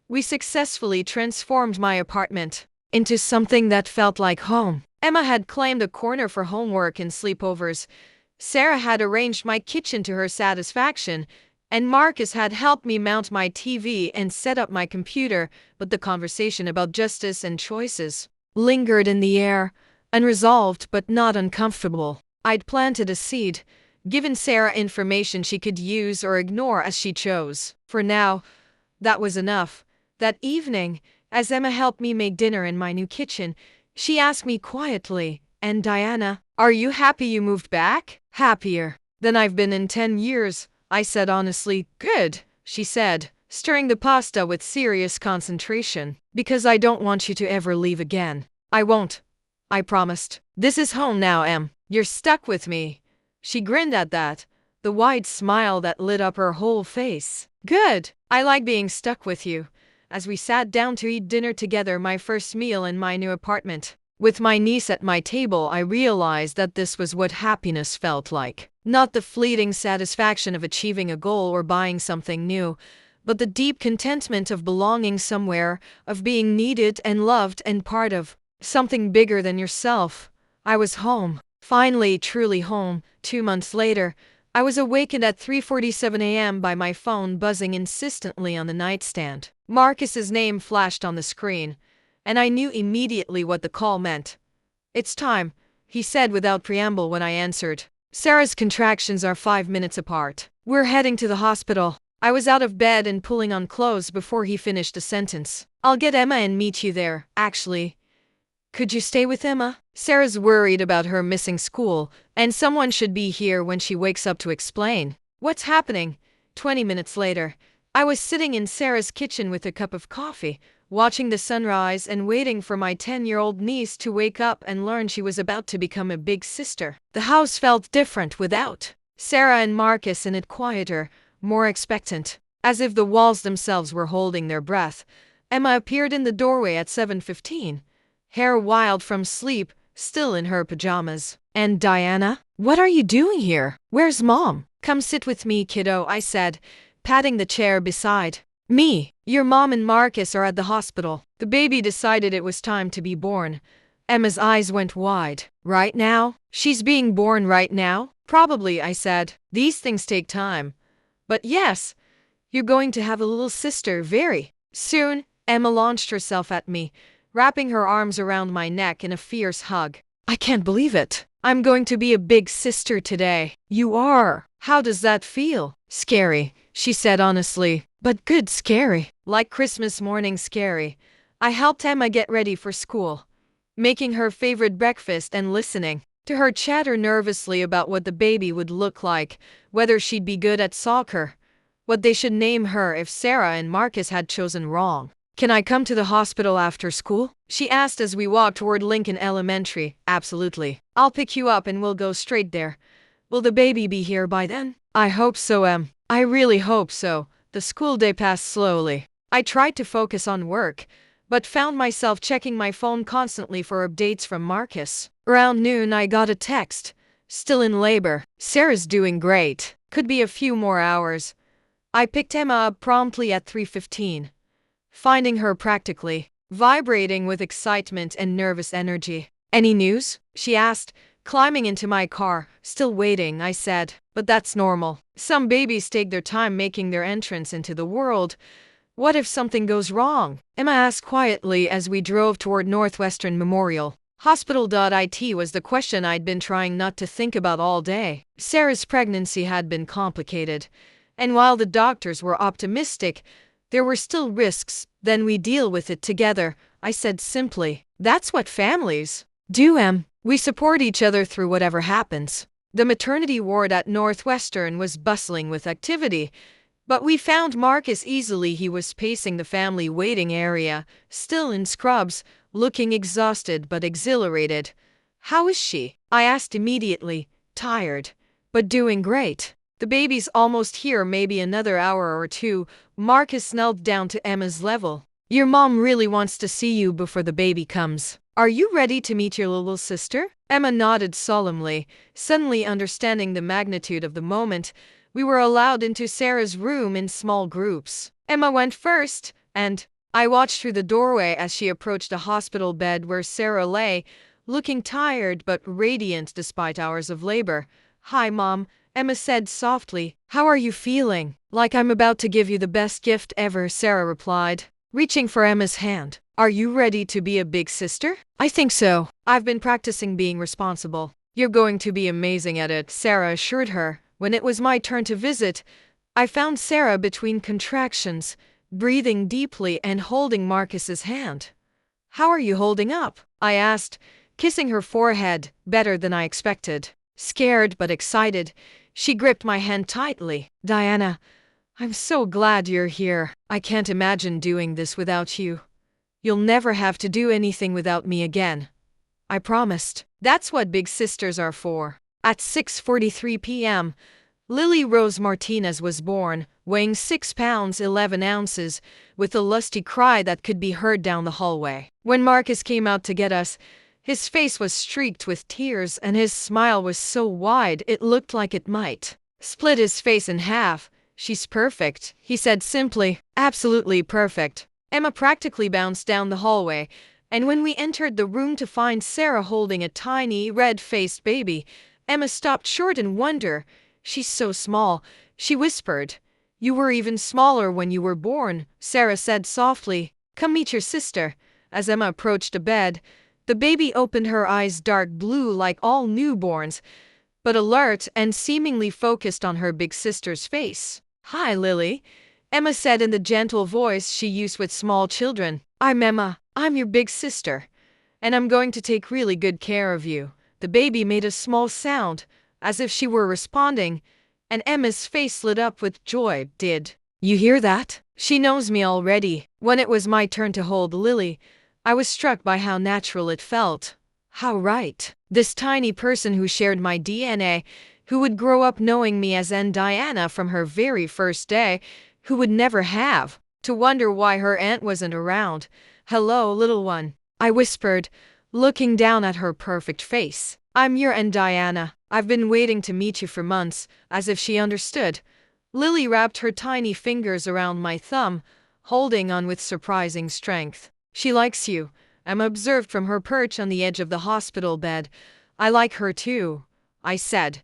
we successfully transformed my apartment into something that felt like home. Emma had claimed a corner for homework and sleepovers. Sarah had arranged my kitchen to her satisfaction, and Marcus had helped me mount my TV and set up my computer, but the conversation about justice and choices lingered in the air, unresolved but not uncomfortable. I'd planted a seed, given Sarah information she could use or ignore as she chose. For now, that was enough. That evening, as Emma helped me make dinner in my new kitchen, she asked me quietly, "And Diana, are you happy you moved back?" "Happier than I've been in 10 years, I said honestly. "Good," she said, stirring the pasta with serious concentration. "Because I don't want you to ever leave again." "I won't," I promised. "This is home now, Em. You're stuck with me." She grinned at that, the wide smile that lit up her whole face. "Good. I like being stuck with you." As we sat down to eat dinner together, my first meal in my new apartment, with my niece at my table, I realized that this was what happiness felt like. Not the fleeting satisfaction of achieving a goal or buying something new, but the deep contentment of belonging somewhere, of being needed and loved and part of something bigger than yourself. I was home. Finally, truly home. 2 months later, I was awakened at 3:47 a.m. by my phone buzzing insistently on the nightstand. Marcus's name flashed on the screen, and I knew immediately what the call meant. "It's time," he said without preamble when I answered. "Sarah's contractions are 5 minutes apart. We're heading to the hospital." I was out of bed and pulling on clothes before he finished the sentence. "I'll get Emma and meet you there. Actually, could you stay with Emma? Sarah's worried about her missing school, and someone should be here when she wakes up to explain." "What's happening?" 20 minutes later, I was sitting in Sarah's kitchen with a cup of coffee, watching the sunrise and waiting for my 10-year-old niece to wake up and learn she was about to become a big sister. The house felt different without Sarah and Marcus, in it quieter, more expectant, as if the walls themselves were holding their breath. Emma appeared in the doorway at 7:15, hair wild from sleep, still in her pajamas. "And Diana, what are you doing here? Where's Mom?" "Come sit with me, kiddo," I said, patting the chair beside me. "Your mom and Marcus are at the hospital. The baby decided it was time to be born." Emma's eyes went wide. "Right now? She's being born right now?" "Probably," I said. "These things take time. But yes, you're going to have a little sister very soon." Emma launched herself at me, wrapping her arms around my neck in a fierce hug. "I can't believe it. I'm going to be a big sister today." "You are. How does that feel?" "Scary," she said honestly. but good scary. Like Christmas morning scary. I helped Emma get ready for school, making her favorite breakfast and listening to her chatter nervously about what the baby would look like, whether she'd be good at soccer, what they should name her if Sarah and Marcus had chosen wrong. Can I come to the hospital after school? She asked as we walked toward Lincoln Elementary. Absolutely. I'll pick you up and we'll go straight there. Will the baby be here by then? I hope so, Em. I really hope so. The school day passed slowly. I tried to focus on work, but found myself checking my phone constantly for updates from Marcus. Around noon, I got a text. Still in labor. Sarah's doing great. Could be a few more hours. I picked Emma up promptly at 3:15, finding her practically vibrating with excitement and nervous energy. Any news? She asked, climbing into my car. Still waiting, I said. But that's normal. Some babies take their time making their entrance into the world. What if something goes wrong? Emma asked quietly as we drove toward Northwestern Memorial Hospital. It was the question I'd been trying not to think about all day. Sarah's pregnancy had been complicated, and while the doctors were optimistic, there were still risks. Then we deal with it together, I said simply. That's what families do, Em. We support each other through whatever happens. The maternity ward at Northwestern was bustling with activity, but we found Marcus easily. He was pacing the family waiting area, still in scrubs, looking exhausted but exhilarated. How is she? I asked immediately. Tired, but doing great. The baby's almost here, maybe another hour or two. Marcus knelt down to Emma's level. Your mom really wants to see you before the baby comes. Are you ready to meet your little sister? Emma nodded solemnly, suddenly understanding the magnitude of the moment. We were allowed into Sarah's room in small groups. Emma went first, and I watched through the doorway as she approached a hospital bed where Sarah lay, looking tired but radiant despite hours of labor. Hi, Mom, Emma said softly. How are you feeling? Like I'm about to give you the best gift ever, Sarah replied, reaching for Emma's hand. Are you ready to be a big sister? I think so. I've been practicing being responsible. You're going to be amazing at it, Sarah assured her. When it was my turn to visit, I found Sarah between contractions, breathing deeply and holding Marcus's hand. How are you holding up? I asked, kissing her forehead. Better than I expected. Scared but excited, she gripped my hand tightly. Diana, I'm so glad you're here. I can't imagine doing this without you. You'll never have to do anything without me again. I promised. That's what big sisters are for. At 6:43 p.m., Lily Rose Martinez was born, weighing 6 pounds 11 ounces, with a lusty cry that could be heard down the hallway. When Marcus came out to get us, his face was streaked with tears and his smile was so wide it looked like it might split his face in half. She's perfect, he said simply. Absolutely perfect. Emma practically bounced down the hallway, and when we entered the room to find Sarah holding a tiny, red-faced baby, Emma stopped short in wonder. She's so small, she whispered. You were even smaller when you were born, Sarah said softly. Come meet your sister. As Emma approached the bed, the baby opened her eyes dark blue like all newborns, but alert and seemingly focused on her big sister's face. Hi, Lily, Emma said in the gentle voice she used with small children. I'm Emma. I'm your big sister, and I'm going to take really good care of you. The baby made a small sound, as if she were responding, and Emma's face lit up with joy. Did you hear that? She knows me already. When it was my turn to hold Lily, I was struck by how natural it felt. How right. This tiny person who shared my DNA, who would grow up knowing me as Diana from her very first day, who would never have to wonder why her aunt wasn't around. Hello, little one, I whispered, looking down at her perfect face. I'm your Aunt Diana. I've been waiting to meet you for months, as if she understood. Lily wrapped her tiny fingers around my thumb, holding on with surprising strength. She likes you, Emma observed from her perch on the edge of the hospital bed. I like her too, I said,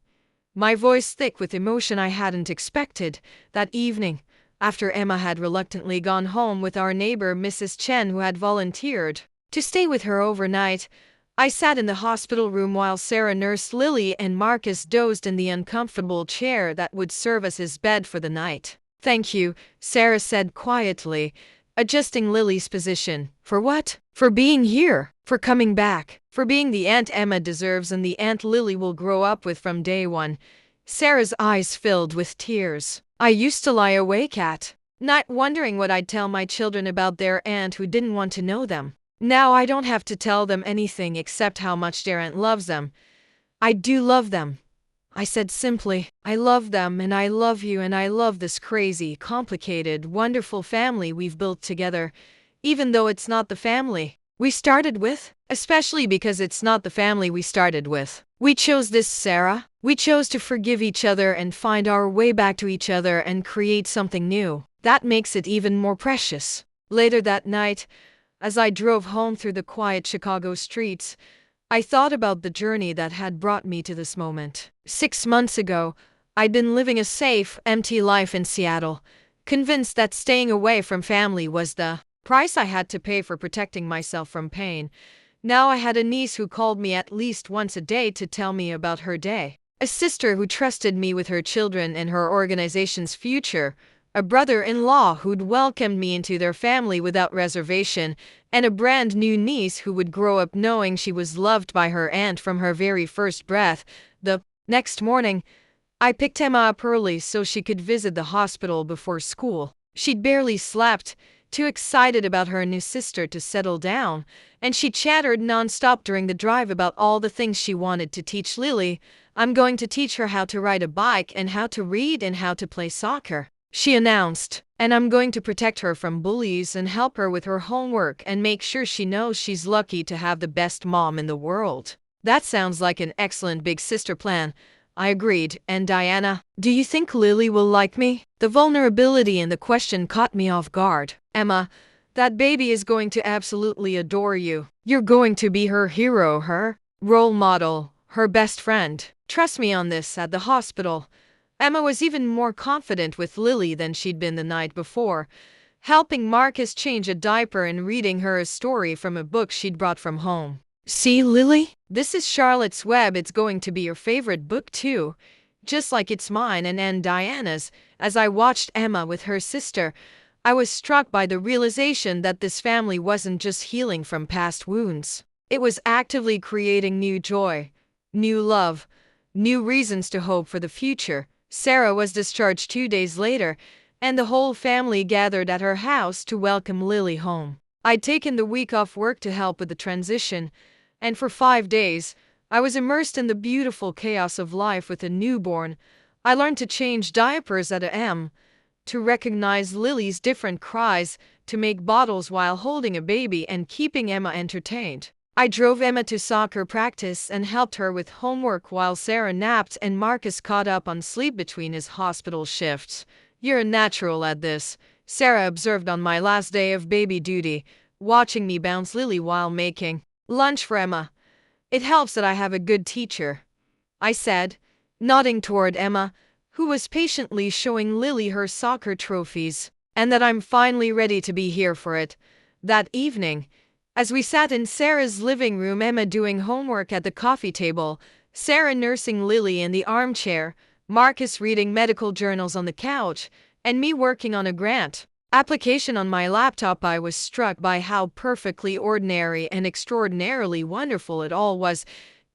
my voice thick with emotion I hadn't expected. That evening, after Emma had reluctantly gone home with our neighbor Mrs. Chen, who had volunteered to stay with her overnight, I sat in the hospital room while Sarah nursed Lily and Marcus dozed in the uncomfortable chair that would serve as his bed for the night. Thank you, Sarah said quietly, adjusting Lily's position. For what? For being here, for coming back, for being the aunt Emma deserves and the aunt Lily will grow up with from day one. Sarah's eyes filled with tears. I used to lie awake at night wondering what I'd tell my children about their aunt who didn't want to know them. Now I don't have to tell them anything except how much their aunt loves them. I do love them, I said simply. I love them and I love you and I love this crazy, complicated, wonderful family we've built together, even though it's not the family we started with, especially because it's not the family we started with. We chose this, Sarah. We chose to forgive each other and find our way back to each other and create something new. That makes it even more precious. Later that night, as I drove home through the quiet Chicago streets, I thought about the journey that had brought me to this moment. 6 months ago, I'd been living a safe, empty life in Seattle, convinced that staying away from family was the price I had to pay for protecting myself from pain. Now I had a niece who called me at least once a day to tell me about her day, a sister who trusted me with her children and her organization's future, a brother-in-law who'd welcomed me into their family without reservation, and a brand new niece who would grow up knowing she was loved by her aunt from her very first breath. The next morning, I picked Emma up early so she could visit the hospital before school. She'd barely slept, too excited about her new sister to settle down, and she chattered nonstop during the drive about all the things she wanted to teach Lily. I'm going to teach her how to ride a bike and how to read and how to play soccer, she announced, and I'm going to protect her from bullies and help her with her homework and make sure she knows she's lucky to have the best mom in the world. That sounds like an excellent big sister plan, I agreed. And Diana, do you think Lily will like me? The vulnerability in the question caught me off guard. Emma, that baby is going to absolutely adore you. You're going to be her hero, her role model, her best friend. Trust me on this. At the hospital, Emma was even more confident with Lily than she'd been the night before, helping Marcus change a diaper and reading her a story from a book she'd brought from home. See, Lily? This is Charlotte's Web. It's going to be your favorite book too, just like it's mine and Diana's. As I watched Emma with her sister, I was struck by the realization that this family wasn't just healing from past wounds. It was actively creating new joy, new love, new reasons to hope for the future. Sarah was discharged 2 days later, and the whole family gathered at her house to welcome Lily home. I'd taken the week off work to help with the transition, and for 5 days, I was immersed in the beautiful chaos of life with a newborn. I learned to change diapers at a.m., to recognize Lily's different cries, to make bottles while holding a baby and keeping Emma entertained. I drove Emma to soccer practice and helped her with homework while Sarah napped and Marcus caught up on sleep between his hospital shifts. You're a natural at this, Sarah observed on my last day of baby duty, watching me bounce Lily while making lunch for Emma. It helps that I have a good teacher, I said, nodding toward Emma, who was patiently showing Lily her soccer trophies, and that I'm finally ready to be here for it. That evening, as we sat in Sarah's living room, Emma doing homework at the coffee table, Sarah nursing Lily in the armchair, Marcus reading medical journals on the couch, and me working on a grant application on my laptop, I was struck by how perfectly ordinary and extraordinarily wonderful it all was.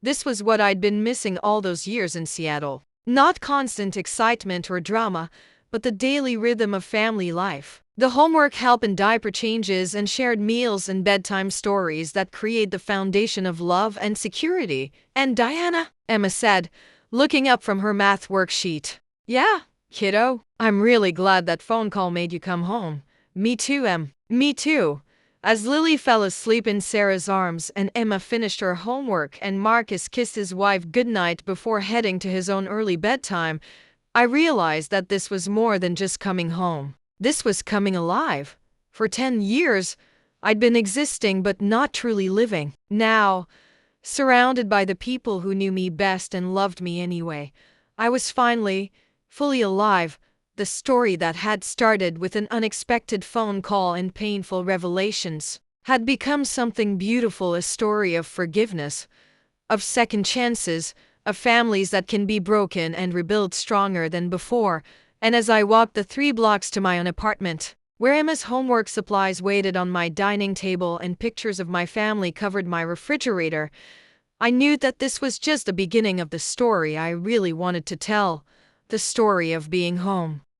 This was what I'd been missing all those years in Seattle. Not constant excitement or drama, but the daily rhythm of family life. The homework help and diaper changes and shared meals and bedtime stories that create the foundation of love and security. And Diana, Emma said, looking up from her math worksheet. Yeah, kiddo, I'm really glad that phone call made you come home. Me too, Em. Me too. As Lily fell asleep in Sarah's arms and Emma finished her homework and Marcus kissed his wife goodnight before heading to his own early bedtime, I realized that this was more than just coming home. This was coming alive. For 10 years, I'd been existing but not truly living. Now, surrounded by the people who knew me best and loved me anyway, I was finally, fully alive. The story that had started with an unexpected phone call and painful revelations had become something beautiful, a story of forgiveness, of second chances, of families that can be broken and rebuilt stronger than before. And as I walked the 3 blocks to my own apartment, where Emma's homework supplies waited on my dining table and pictures of my family covered my refrigerator, I knew that this was just the beginning of the story I really wanted to tell, the story of being home.